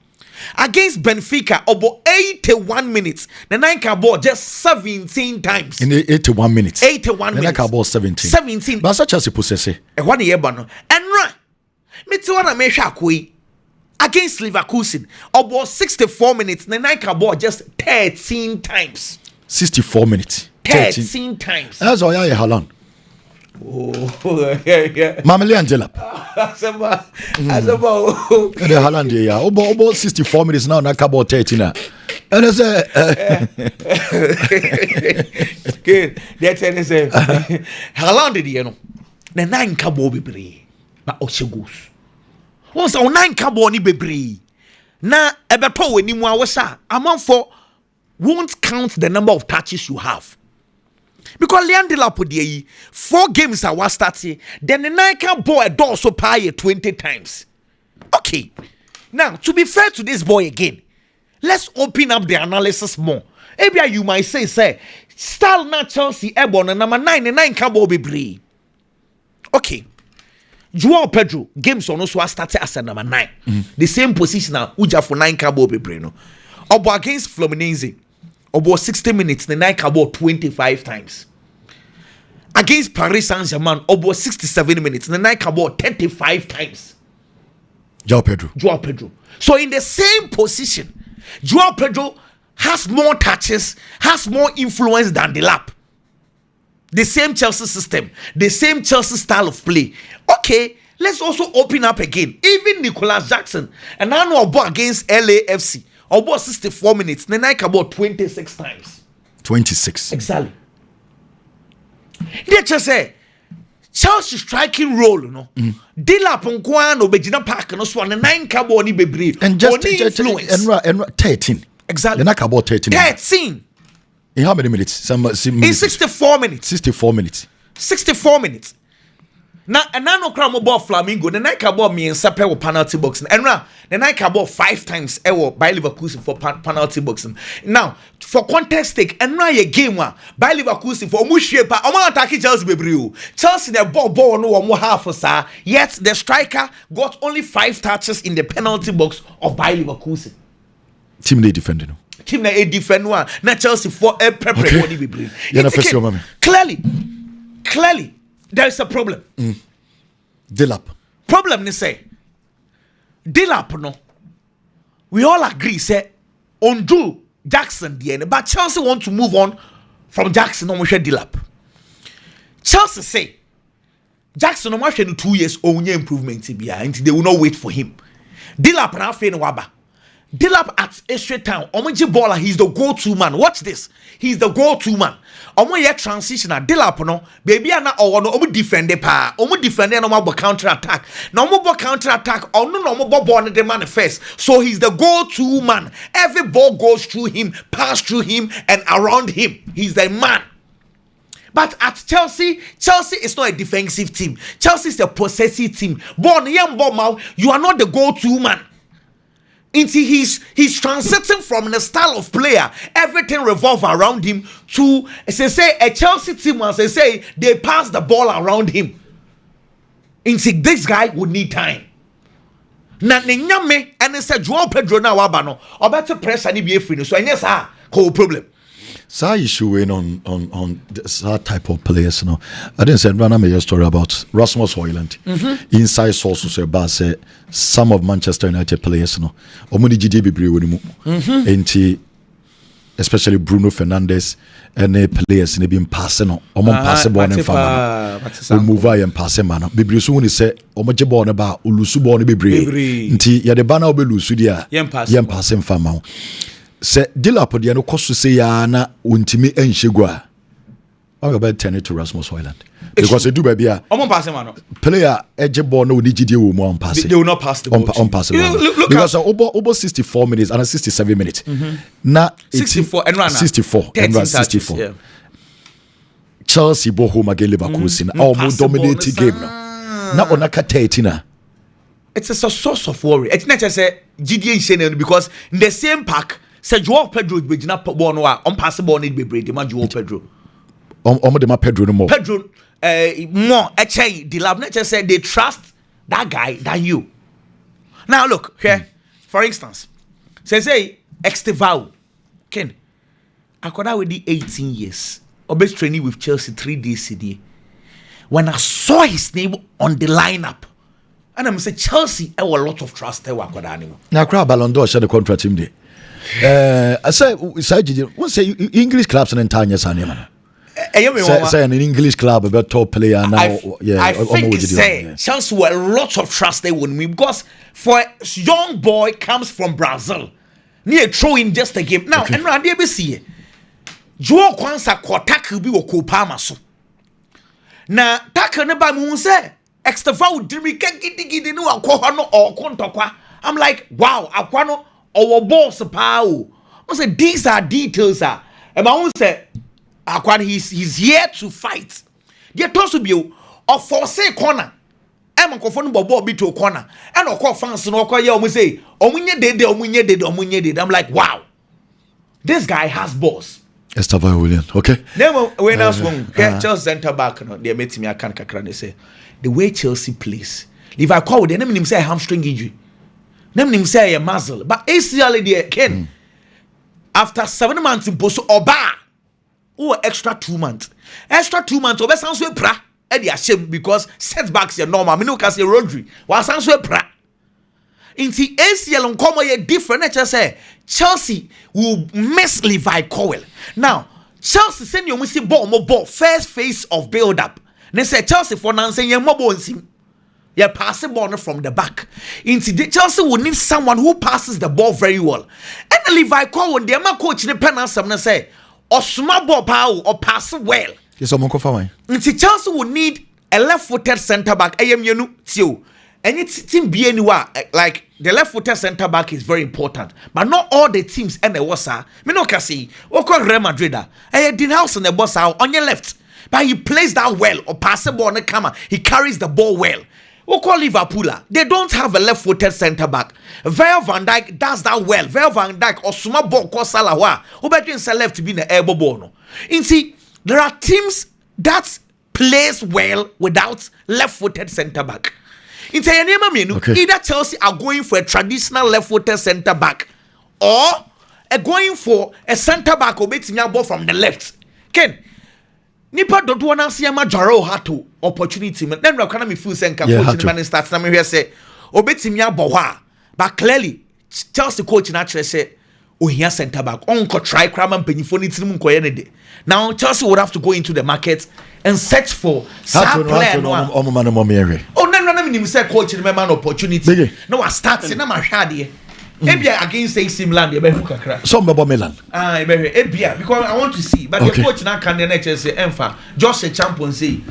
Against Benfica, about 81 minutes. The night can ball just 17 times. In the 81 minutes. 81 minutes. The night can ball 17. 17. But such as a possess. One year bano. And right. Me too wanna make sure against Leverkusen, about 64 minutes. The night can ball just 13 times. 64 minutes. 13 times. That's all I have long. Oh, yeah. Mameli Angela. As about. The Holland, yeah. About 64 minutes now, not about 13. And I say, good. That's it. Say, Holland, you know. The 9 cabo be brave. But Oshagos. Once on 9 cabo ni be brave. Na ebeto when you was among for won't count the number of touches you have. Because Liam Delap 4 games I was starting, then the 9 can ball a door so pay 20 times. Okay. Now, to be fair to this boy again, let's open up the analysis more. Maybe you might say, style not Chelsea Ebon and number 9, the 9 can ball be brave. Okay. Joao Pedro, games on also started as a number 9. The same position now, Uja for 9 can ball be brave. No? Obo against Fluminense. About 60 minutes, the night about 25 times. Against Paris Saint-Germain, about 67 minutes, the night about 35 times. Joao Pedro. So in the same position, Joao Pedro has more touches, has more influence than Delap. The same Chelsea system, the same Chelsea style of play. Okay, let's also open up again. Even Nicolas Jackson, and I know about against LAFC. About 64 minutes, then I can about 26 times. 26. Exactly. They just say, Chelsea striking role, no. Dilap nkoa no begina park no so on the 9 cabo ni bebre. And just influence. And 13. Exactly. The about 13. 13. In how many minutes? In 64 minutes. 64 minutes. 64 minutes. Now, and now no crowd ball Flamingo. The night ball me and Sape with penalty boxing. And now the night ball 5 times by Liverpool for penalty boxing. Now for context take and now a game by Liverpool for Mushepa. I'm attacking Chelsea Bebreu. Chelsea the ball no more half sir. Yet the striker got only 5 touches in the penalty box of by Liverpool. Team they defending. Team na a defend one. Now Chelsea for a prepare body Bebreu. Clearly. There is a problem. Dilap. Problem ni say. Dilap no. We all agree say undo Jackson DNA, but Chelsea want to move on from Jackson. No more Dilap. Chelsea say Jackson no more 2 years only improvement until they will not wait for him. Dilap na fe no waba. Dilap at extra time. Omoji baller, he's the go-to man. Watch this. He's the go-to man. Omo ye transitioner. Dilap no. Baby ana or no. Omo defend pa. Omo defend no more counter attack. No more counter attack. Or no more ball the manifest. So he's the go-to man. Every ball goes through him, pass through him, and around him. He's the man. But at Chelsea is not a defensive team. Chelsea is a possessive team. Born young ball, you are not the go-to man. He's transiting from the style of player, everything revolves around him to say a Chelsea team as they say they pass the ball around him. This guy would need time. Na nyame and say Joao Pedro na wabano or better press and be free. So yes, whole problem. So issue on that type of players, no. I didn't say run a story about Rasmus Højlund. Inside sources say some of Manchester United players, no. Omuni GDB Briwodimu. Especially Bruno Fernandes and the players in being passing on. Pass ball and family. Move and pass man. Bibri soon say Omoje born about Ulusu born Bibri. Nti ya de bana obe Lusudia. Yem passing family. Se Dilap de no koso se ya na untimi enhyegua. I'm about turn it to Rasmus Højlund. Because they do baby a player edge ball no digidi wo mo pass. They will not pass the ball. On pass it. Because over 64 minutes and 67 minutes. Na 64 and run 64 and run 64. Yeah. Chelsea bo home against Liverpool almost dominating game no. Na onaka 13. It's a source of worry. It's not just a GDA channel because in the same pack say Joao Pedro be na ball no on pass ball need be break the man Joao Pedro. On the Pedro no more. Pedro more actually the lab not just say they trust that guy than you. Now look here, for instance, say Estevao Ken Akoda with the 18 years obvious training with Chelsea 3 days a day. When I saw his name on the lineup, and I'm saying Chelsea have a lot of trust there. Now, crowd Ballon d'Or share the contract him there. I say, what say English clubs and entire man. Say an English club about top player now. I think say Chelsea were a lot of trust they would me because for a young boy comes from Brazil, near throwing just a game now. And now they see Joao Kwanza Kotaku be Okopama so. Na taka ne ba mu say Estevao dimi gidi no akwa no or kontokwa. I'm like, wow, akwa no our boss pa o. I say these are details and I say akwa he's here to fight. They toss to be of force corner. I'm no bobo be to corner. And okwa fans no okwa ye say omunye dede. I'm like, wow. This guy has balls. Estevao William, okay. Never when else one Chelsea center back no they met me akan kakra they say the way Chelsea plays. If I call the name him say hamstring injury. Name him say a muscle. But ACL there Ken after 7 months in post oba extra 2 months. Extra 2 months oba sounds we pra e dey shame because setbacks are normal. Me no can say Rodri. Wa sounds we pra. Inti ACL nkomo ye different nature say Chelsea will miss Levi Cowell. Now, Chelsea send you see ball first phase of build up. They say Chelsea for now saying you mobile him. You pass the ball from the back. Inti Chelsea will need someone who passes the ball very well. And Levi Cowell, the man coach the pen answer say or small ball power or pass well. Yes, someone confirm. Inti Chelsea will need a left-footed centre back ayemienu tio any team be anywhere like the left-footed centre back is very important, but not all the teams and the wasa me no can see Real Madrid Dean House and the boss on your left, but he plays that well or pass the ball on the camera, he carries the ball well. Liverpool, they don't have a left-footed centre back. Virgil van Dijk does that well. Virgil van Dijk or Suma ball ko Salah who between left to be in the elbow ball. You see, there are teams that plays well without left-footed centre back. Either Chelsea are going for a traditional left-footed centre back or going for a centre back who beats ball from the left. Ken, Nipa don't want to see a major hato opportunity. Then we can feel saying coach man starts na me here say obetimi abowa, but clearly Chelsea coach naturally say oh here centre back on ko try crama mpanyifo ni tirim nkoye ne de. Now Chelsea would have to go into the market and search for some player no no me say coach ni man opportunity. No I start na ma hwade Ebia against AC Milan, you better kakra. Some about Milan. Ebia because I want to see, but the coach now can the next say Enfa just a champion say.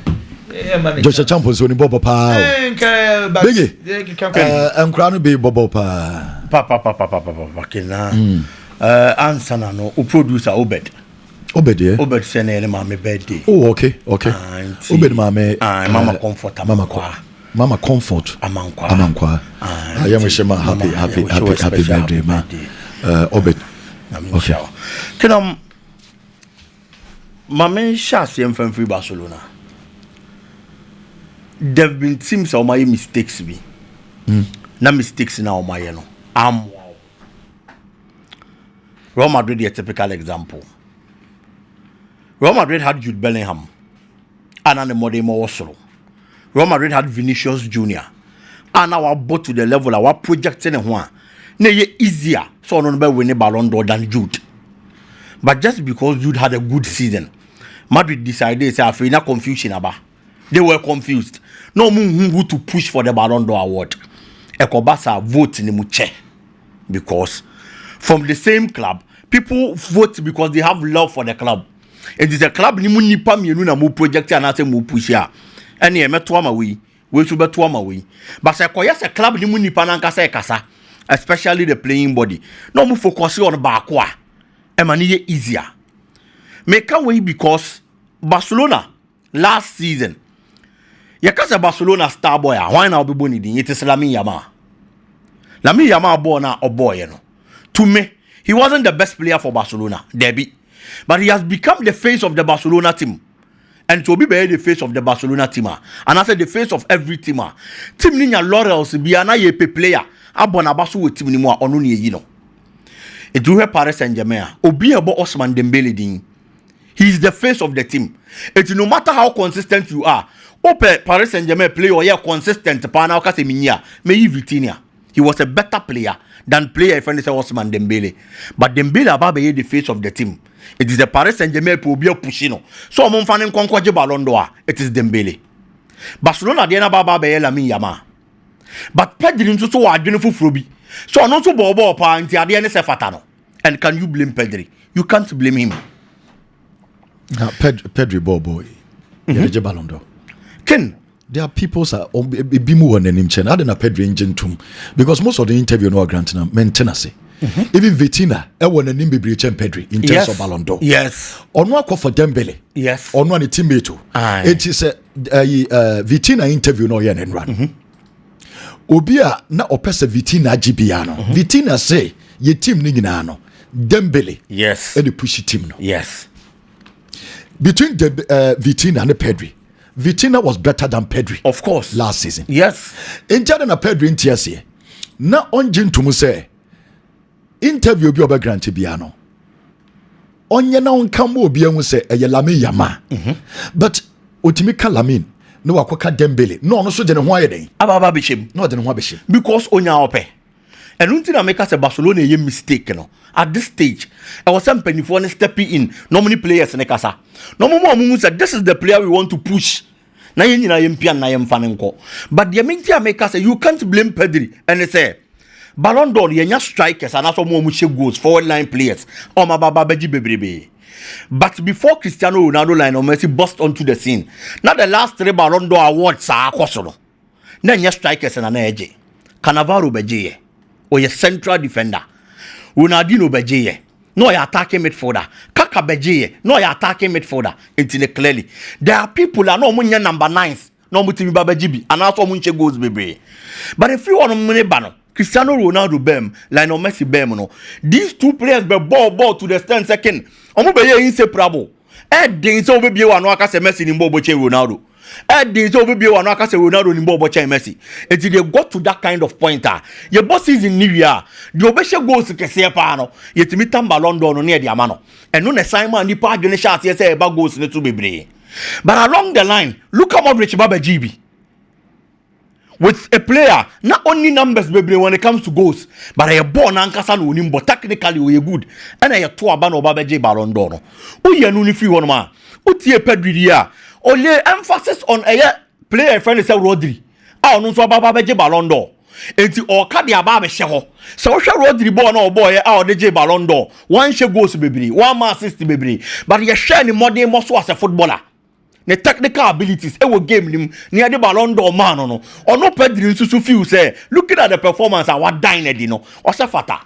Just a champion so ni bobo pa. Biggie. Crowd be bobo pa. Papa kina. Answer na no. Producer Obed. Obed yeah. Obed sene ma me birthday. Oh okay. Obed ma me. Mama comfort. Mama comfort. Amankwa. I am Shema happy birthday, ma. Obed. Okay. Can Mama Shas from free Barcelona. There've been teams of my mistakes be. No mistakes now my wow. Real Madrid is a typical example. Real Madrid had Jude Bellingham and an Modemo also. Real Madrid had Vinicius Jr. And now we're both to the level our projecting one. Nay easier so no be win a Ballon d'Or than Jude. But just because Jude had a good season, Madrid decided say after na confusion about. They were confused. No who to push for the Ballon d'Or award. Ekobasa vote in muche because from the same club, people vote because they have love for the club. It is a club ni mu nipa mienu na mu project and ase mu push ya. Any emeto ama we should be to ama we. But say koya se club ni mu nipa na nkasa ekasa, especially the playing body. No mu focus on baakwa. E mani ye easier. Make way because Barcelona last season. Yakasa Barcelona star boy, why now be boni din? It is Lamine Yamal. Lamine Yamal born na a boy, you know. To me, he wasn't the best player for Barcelona, Debbie. But he has become the face of the Barcelona team. And to be the face of the Barcelona team. And I said the face of every team. Team ninya laurels be an IEP player. Abona basu with team ni mo onuni you know. It do her Paris Saint-Germain. Obi about Osman Dembele din. He is the face of the team. It no matter how consistent you are. Paris Saint-Germain play or yeah consistent pana okase minya. May Vitinha. He was a better player than player if anything Osman Dembele. But Dembele about be the face of the team. It is the Paris Saint-Germain who be pushing. So among fanin konkoje Ballon d'Or. It is Dembele. Barcelona de na baba be Lamine Yamal. But Pedri nso so adwene foforo bi. So ono so bobo pa nti ade ne se fata no. And can you blame Pedri? You can't blame him. Now Pedri bobo. The Ballon d'Or. Ken, there are people say bimu on him chen. I don't know Pedri engine tum because most of the interview no granting maintenance. Even Vitinha, I want an imbe chen Pedri in terms of Ballon d'Or. Yes. On one call for Dembele. Yes. On one teammate. It is a Vitinha interview no yen and run. Obia na opesa Vitinha gibiano. Vitinha say ye team ningina no Dembele. Yes. And the pushy team no. Yes. Between Vitinha and Pedri. Vitinha was better than Pedri. Of course. Last season. Yes. In na Pedri in TSA. Na onjin to say interview bi oba grant biano. Onye na onka mo obi anu say eye Lamine Yamal. But otimika Lamine no wakoka Dembele. No no so de ne ho ayeden. Ababa bishim. No de ne ho abishim. Because onya ope. And until I make us a Barcelona a mistake, you know. At this stage, I was some penny for stepping in. No many players in the casa. No more said this is the player we want to push. Na yem pian na yem fanenko. But the main thing make us say you can't blame Pedri and they say Ballon d'Or yenya strikers and also more muche goals forward line players. Oh my baba beji bebrebe. But before Cristiano Ronaldo, Lionel Messi burst onto the scene, now the last 3 Ballon d'Or awards are kosono. Then your strikers and an edge. Cannavaro beje, or your central defender. Ronaldinho beje, no your attacking midfielder. Kaka beje, no your attacking midfielder. It's clearly. There are people that no munya number 9s, no mutibi babajibi, and also munche goes baby. But if you want to money bano, Cristiano Ronaldo bem, Lionel Messi bem no. These 2 players be ball to the stand second. Omo be inseparable. Din so be biwa no aka se Messi ni mbo che Ronaldo. Din so be biwa no aka se Ronaldo ni mbo che Messi. Until they got to that kind of point your boss season new year. The obeshe goals kese pa no. Yetimi tamba London no near the amano. And no ne Simon ni pa adwene sha say e ba goals ne to bebre. But along the line, look how much Rich Baba GB. With a player, not only numbers baby when it comes to goals, but I born ankasa no nim, but technically we good. And I to abano Baba J Ballon d'Or. Uye no ni free one man. Utie Pedri dia. Only emphasis on a player friend is Rodri. Ah no so Baba J Ballon d'Or. Enti o ka dia ba be hye ho. So wo hwe Rodri ball na boy ah de J Ballon d'Or. One she goals baby, one man assist baby. But you share ni modern muscle as a footballer. The technical abilities e wo game nim near the Ballon d'Or man no no Pedri nso feel say looking at the performance I what dying edi no o se fata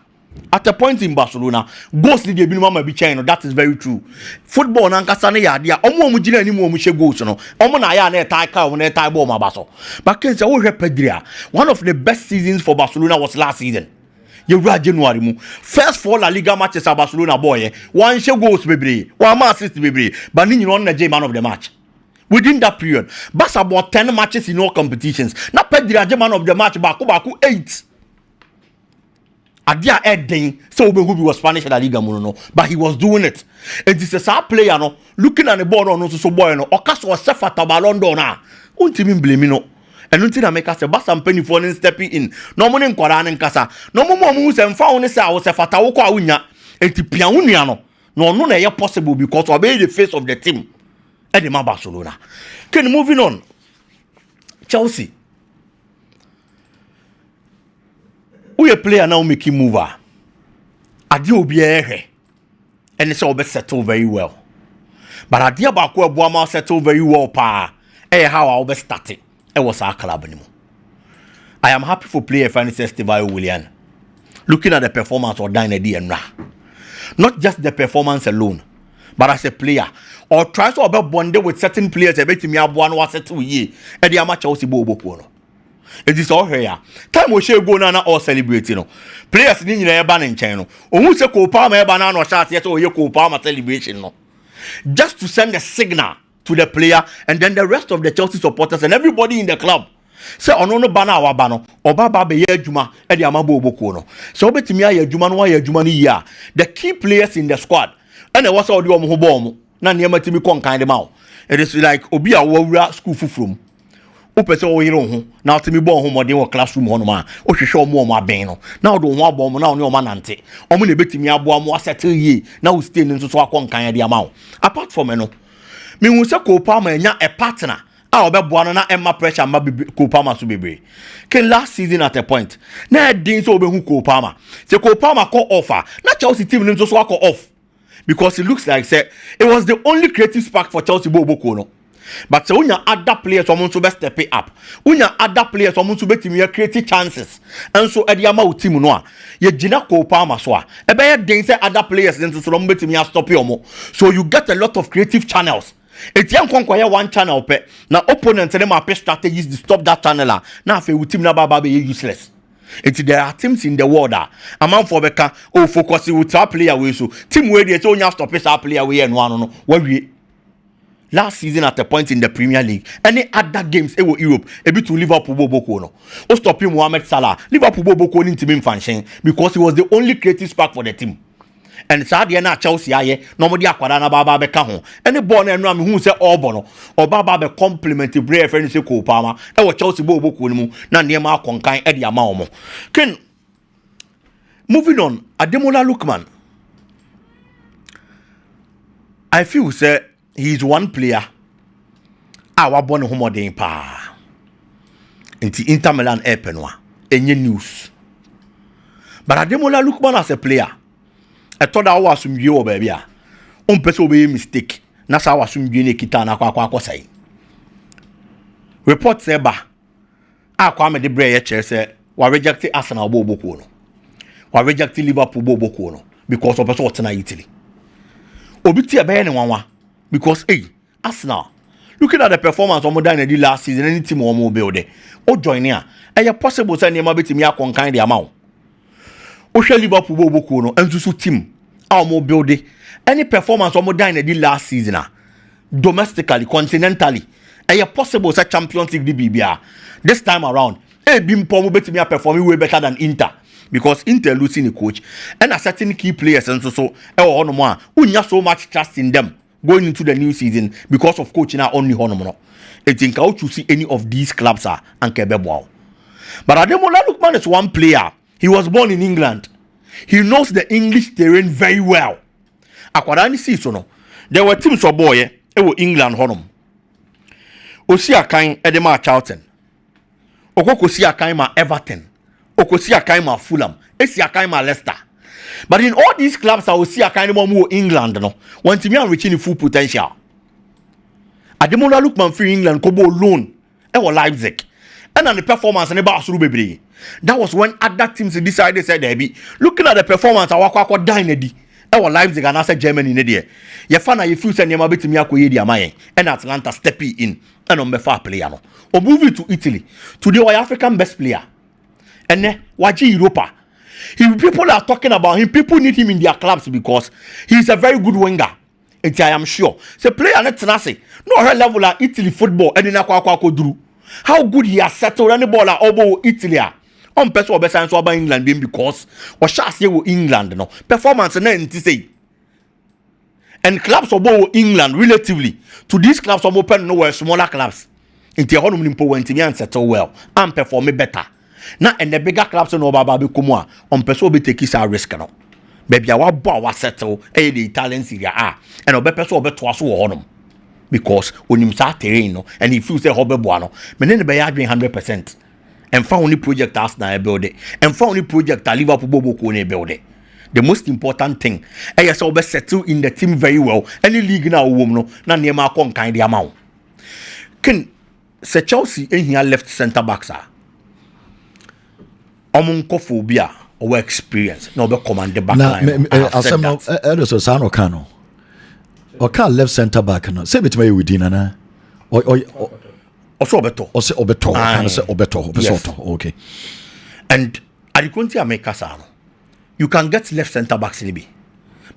at a point in Barcelona goals ni dey bi no be chain no that is very true. Football na nkasa ne yade a omo gina ni mo hye goals no omo na ya na tie car na tie ball ma baso but can say wo hwe Pedri a one of the best seasons for Barcelona was last season. Yewura January mu first 4 La Liga matches at Barcelona boy one hye goals bebre one man assist bebre but ni nyino na J man of the match. Within that period, Barca about 10 matches in all competitions. Now Pedri a man of the match, baku 8. Adia Edding, so who was Spanish La Liga no, but he was doing it. And this is a player no, looking at the ball no so boy no, Okas was Sefata Ballon d'Or na. Unti min blame no. And until I make us a Barca penny for stepping in. No money in Koran and Casa. No more moves and found say I was a Fatawako Unya. And Tipiauniano. No, no, possible because obey the face of the team. Edema Barcelona. Can moving on. Chelsea. We a player now making mover. Adi obi ehe. And it's all be settled very well. But adi abako ebuama settled very well pa. How I be started. It was our club anymore. I am happy for player Francis Esteban Willian. Looking at the performance of Dine D and Ra. Not just the performance alone, but as a player. Or try to be bonded with certain players. I bet me have one was settled ye. And the amateur Chelsea bobo. It is all here. Time we shall go na all celebrating. No. Players need a ban in China. Or who say Kopama banana or shot yet or your Kopama celebration. No. Just to send a signal to the player and then the rest of the Chelsea supporters and everybody in the club. Say ono bana wa bano obaba be ye adwuma e de amabo oboko no. So obetimi aye adwuma no wa ye adwuma no yi a the key players in the squad and e was all the omo ho bom na ne matimi kon kan de ma. It is like obi a wawura school fufrom. Opese o yire ho na otimi bo ho modern wo classroom ho no ma o hwehwe omo aben no na odo ho abom na oni omo nante omo na betimi abo amo settle yi na wo stay nso so akon kan de ama. Apart from no me hu se Kopama nya a partner obeboa na emma pressure ma Kopama so bebre. Ken last season at a point na din so obehu Kopama se Kopama call offer na Chelsea team nso so call off because it looks like say it was the only creative spark for Chelsea boboko no. But so unya other players someone to be step it up. Unya other players someone to be team create chances. And so Ediama u team no a ye gina Kopama so a e be den say other players nso so be team stop you mo. So you get a lot of creative channels. It's young conquer one channel pe na opponent them are strategies to stop that channel na fe team na baba be useless. There are teams in the world a man for beka o focus with our player we so team we dey so nya stop our player we no ano no we last season at a point in the Premier League any other games e wo Europe e be to Liverpool boboko no o stop Mohamed Salah Liverpool boboko ni team function because he was the only creative spark for the team. And Sadia na Chelsea aye no modi akwada na baba beka ho any ball na enu am hu se obo no baba be compliment brave friend se Kopama e wo Chelsea boboko ni mu na ne ma akonkan e de ama omo ken moving on Ademola Lookman. I feel say he is one player our born homodin pa into Inter Milan epenwa enye news but Ademola Lookman as a player I thought I was some you baby. on person be mistake na sa wasumdwe ne kita na akwa sai report say ba akwa me de bre ye chere say wa reject Arsenal boku no wa reject Liverpool boku no because of person what na Italy obi ti ebe ne wanwa because Arsenal looking at the performance of Modern the last season any team o build o join here possible say ne ma betimi akonkan de amount o hwe Liverpool boku no ensusu team mo build any performance of Modern the last season domestically continentally possible say Champions League bibia this time around bimpo mo betimi performing way better than Inter because Inter losing the coach and a certain key players and so no more unya so much trust in them going into the new season because of coaching now only honomo I think how to see any of these clubs are and kebebo but Ademola Lookman is one player. He was born in England. He knows the English terrain very well. Akwadani season no there were teams of boy England honom osi akan edema Charlton okokosi akan ma Everton okosi akan ma Fulham esi akan ma Leicester. But in all these clubs I will see a kind of more England no want to me and reaching full potential. Ademola Lookman free England kobo loan Leipzig and on the performance and the that was when other teams decided said they be looking at the performance I dine Leipzig and I said Germany in there. Your fan you feel say near bit me akoye di amaye and Atlanta step in and on befa player no. Or move to Italy to the African best player. And then waji Europa. People are talking about him. People need him in their clubs because he's a very good winger. I am sure. So player not tenacity. No her level at Italy football. How good he has settled any ball at Obo Italy. On person or better about England because or shall say England no performance and say. And clubs of England relatively to these clubs of open nowhere smaller clubs. Into your home when to settle well and perform better. Now and the bigger clubs no baba be kumwa on person be take a risk no baby our boy was settle the Italian Serie A and obe person obe twaso wo honom because onim sa terrain no and he feels say hobebo no me ne be ya 100% and fa only project Arsenal build it and fa only project Liverpool bobo na build it. The most important thing say obe settle in the team very well any league na wo no na niam akon kan de amount can say Chelsea here left center back sir omunkophobia or experience no be command the back line so sano kano or can left center back no say between within na or also obeto okay and adikonti ameka sano you can get left center backs libi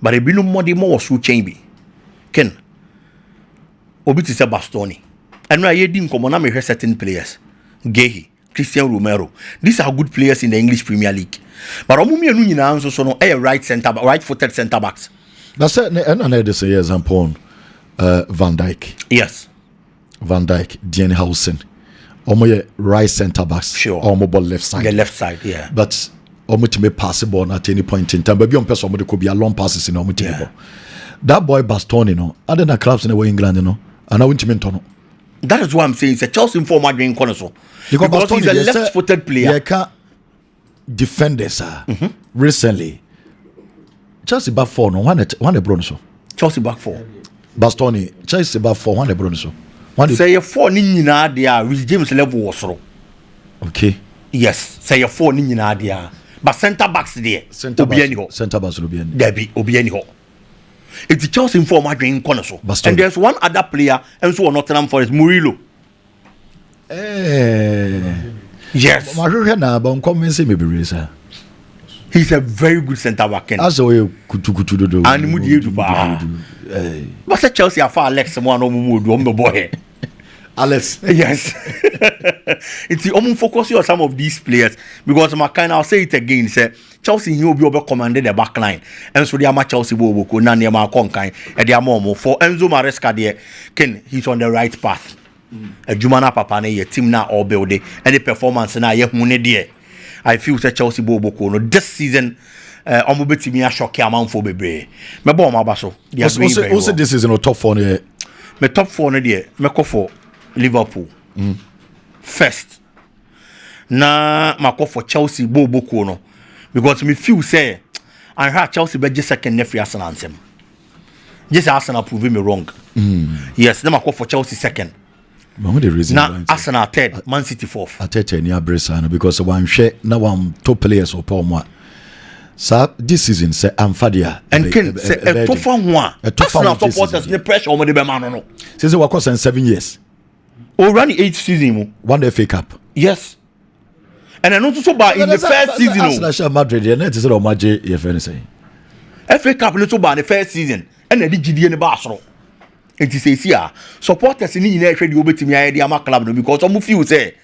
but e be no more was so change bi ken obi ti say Bastoni and na yedi nkomo na me certain players Gehi Christian Romero. These are good players in the English Premier League. But Omumi enu nyina nso so no right-footed centre backs. That's another say example Van Dijk. Yes. Van Dijk, Dean Housen. Omo right centre backs. Sure. Omo ball left side. The left side, yeah. But omo to make pass ball at any point in time. But beyond person omo could be a long passes in omo table. That boy Bastoni no. Other than clubs in the England no. And I went to mention. That is what I'm saying. It's a Chelsea former green corner so. Because he's a left-footed player. Yeah, can defenders recently. Chelsea back four no one brought so. Chelsea back four. Bastoni Chelsea back four one brought so. Say four ni nyina there with James level was so. Okay. Yes, say four ni nyina there. But centre backs there. Centre backs will be any. There be obi ho. It's Chelsea former green corner so. And there's one other player and so Nottingham Forest Murillo. Yes. He's a very good centre back. As a way kutu and Mudi but Chelsea are far Alex one on the boy. Alex. Yes. It's the focus on some of these players because I'll say it again. Say Chelsea he will be commanded the back line. And so they are Chelsea will go na near Conkai and they are more for Enzo Maresca there. He's on the right path. A Jumana Papa ne team na all build and the performance na ye hune there. I feel that Chelsea Boboko no this season omo betimi a shock amount for bebre. Me bo ma baso. Also this season top 4 ne. Me top 4 ne there. Me go for Liverpool. First. Na ma go for Chelsea Boboko no because me feel say I heard Chelsea be just second ne free Arsenal ansem. Yes, Arsenal proving me wrong. Yes, them are for Chelsea second. The reason now Arsenal third, Man City fourth. Ateta near Bressan because one share now I'm top players or Palma. So this season say Amfadia and can say a tough one. Arsenal supporters the pressure on the man no. Since we was in 7 years. Already 8 season. One FA Cup. Yes. And I know so bad in the first season. Arsenal Madrid and it is all Madrid if anything. FA Cup no so bad in the first season. And the GD in the Barcelona. It is here. Supporters in the trade you betimi aye dia club no because some feel say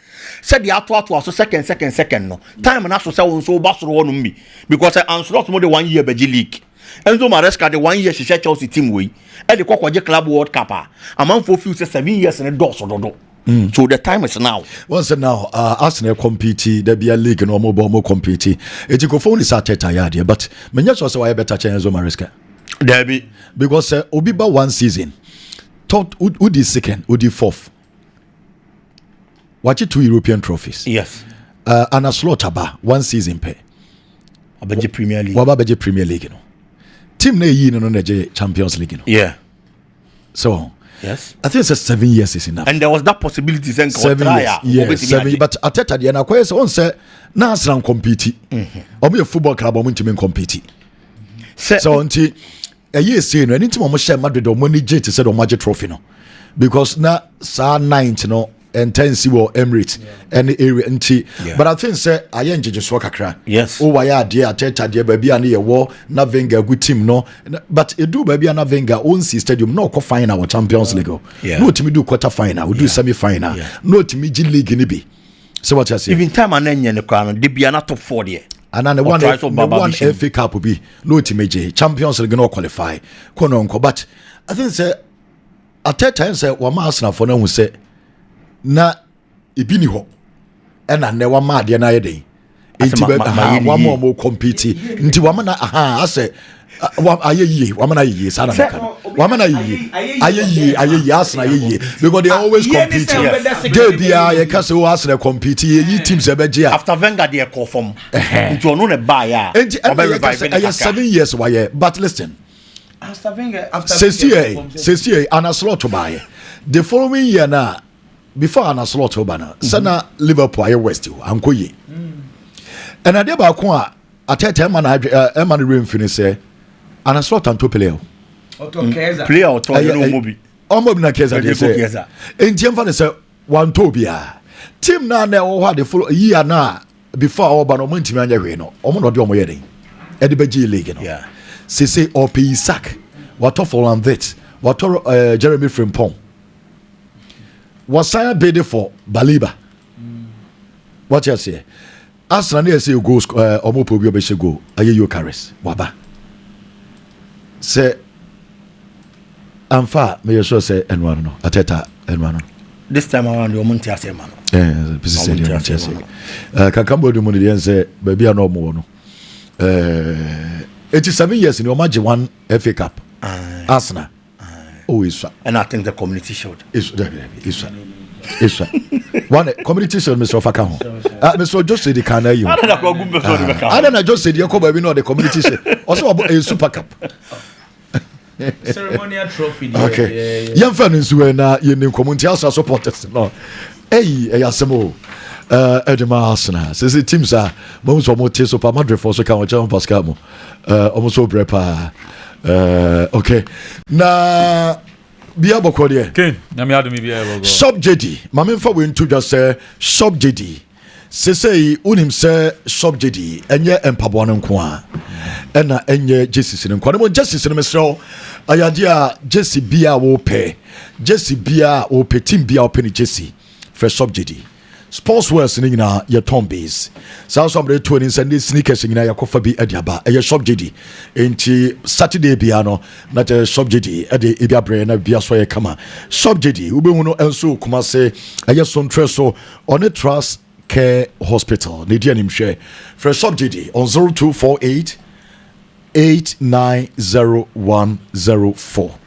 said the ato so second no. Time na so say won so Barcelona no be because Ancelotti more the 1 year Belgian league. Enzo Maresca the 1 year she Chelsea team we. E the kwakwaje club World Cup a man for feel say 7 years in the do. So the time is now. Once now, Arsenal compete, there be a league and more compete. It go phone is Arteta yard, but many also why better change Enzo Maresca. There be because Obiba 1 season. Thought who did second, who did fourth. Watch it 2 European trophies. Yes. And a slaughter 1 season pay. Abeje Premier League. Wababeje Premier League. No. Team ne no Champions League. No. Yeah. So yes. I think it's 7 years is enough. And there was that possibility saying 7 years. Yes, 7 but Ateta the na kwese on say na Arsenal compete. Omo football club omo ntimi compete. So until a year say no anytime omo share Madrid omo ni jet said omo jet trophy no. Because na sa 9th no intensive or Emirates any area nti but I think say aye njeje so kakra. Yes. O waya ade Ateta de baabi an ye wo na Wenger good team no but edu baabi an Wenger own stadium no ko final Champions League. No timi do quarter final, we do semi final. No timi G League ni bi. So what you say? Even time anenye ne kwa no de bia na top 4 there. And then the one FA Cup will be no timi Champions League no qualify. Kono nko but I think say Ateta say wa ma Arsenal for no hu say na ebi ni ho na ne wa ma de na ye den enti wa mo compete nti wa ma na ase wa aye wa ma na ye sana meka wa ma na ye aye Arsenal ye because they always compete dey bia ye ka say o Arsenal compete ye teams e be gia after Wenger dey call form nti ono ne ba ya enti aye 7 years wa ye but listen after Wenger after say and a slot to buy the following year na before an slot obana sana Liverpool aye West anko ye and ade ba ko a Ateta man rain finish say an slot anto player player auto no mobi omo na Keza dey say enti emfa ne say one to bia team na wo the follow year na before oba no mantimi anya hwe no omo no de omo ye den e de beji league no say op Isaac what of Landvet what Jeremy Frimpong was I bid for Baleba? What you say? Arsenal near say goals omo pobi obeshe go aye you carries waba say amfa me sure say enwa no Ateta enwa no this time around you monti ase man pisi say you say kakambo do money dey say baby na omo no 87 years in your match 1 FA Cup Arsenal oh is and I think the community shield is one community shield Mr. Fakamo Mr. just say the can you I don't just say the come no the community shield also a super cup ceremonial trophy okay young fans who na you community house supporters no asemo Edema Arsenal say teams are most of more Super Madrid for so can John Pascal mo almost so prepare okay na bia boko de ken na me ado me bia boko sub JD mamemfa we into just say sub JD say unim say sub JD enye empabo no nko a na enye Jesse no nko na mo Jesse no mesro ayade a Jesse bia wo pe Jesse bia wo pe team bia wo pe ni Jesse for sub JD sports wears ni na ye tombes so somebody 20 Sunday sneakers ni na ya kofa bi adiaba e shop JD enti Saturday bia no na te shop JD e de bia bre na bia so ye kama shop JD ube hu no enso kuma se e so ntreso on a trust care hospital ne dia nim hwe for shop JD on 0248 890104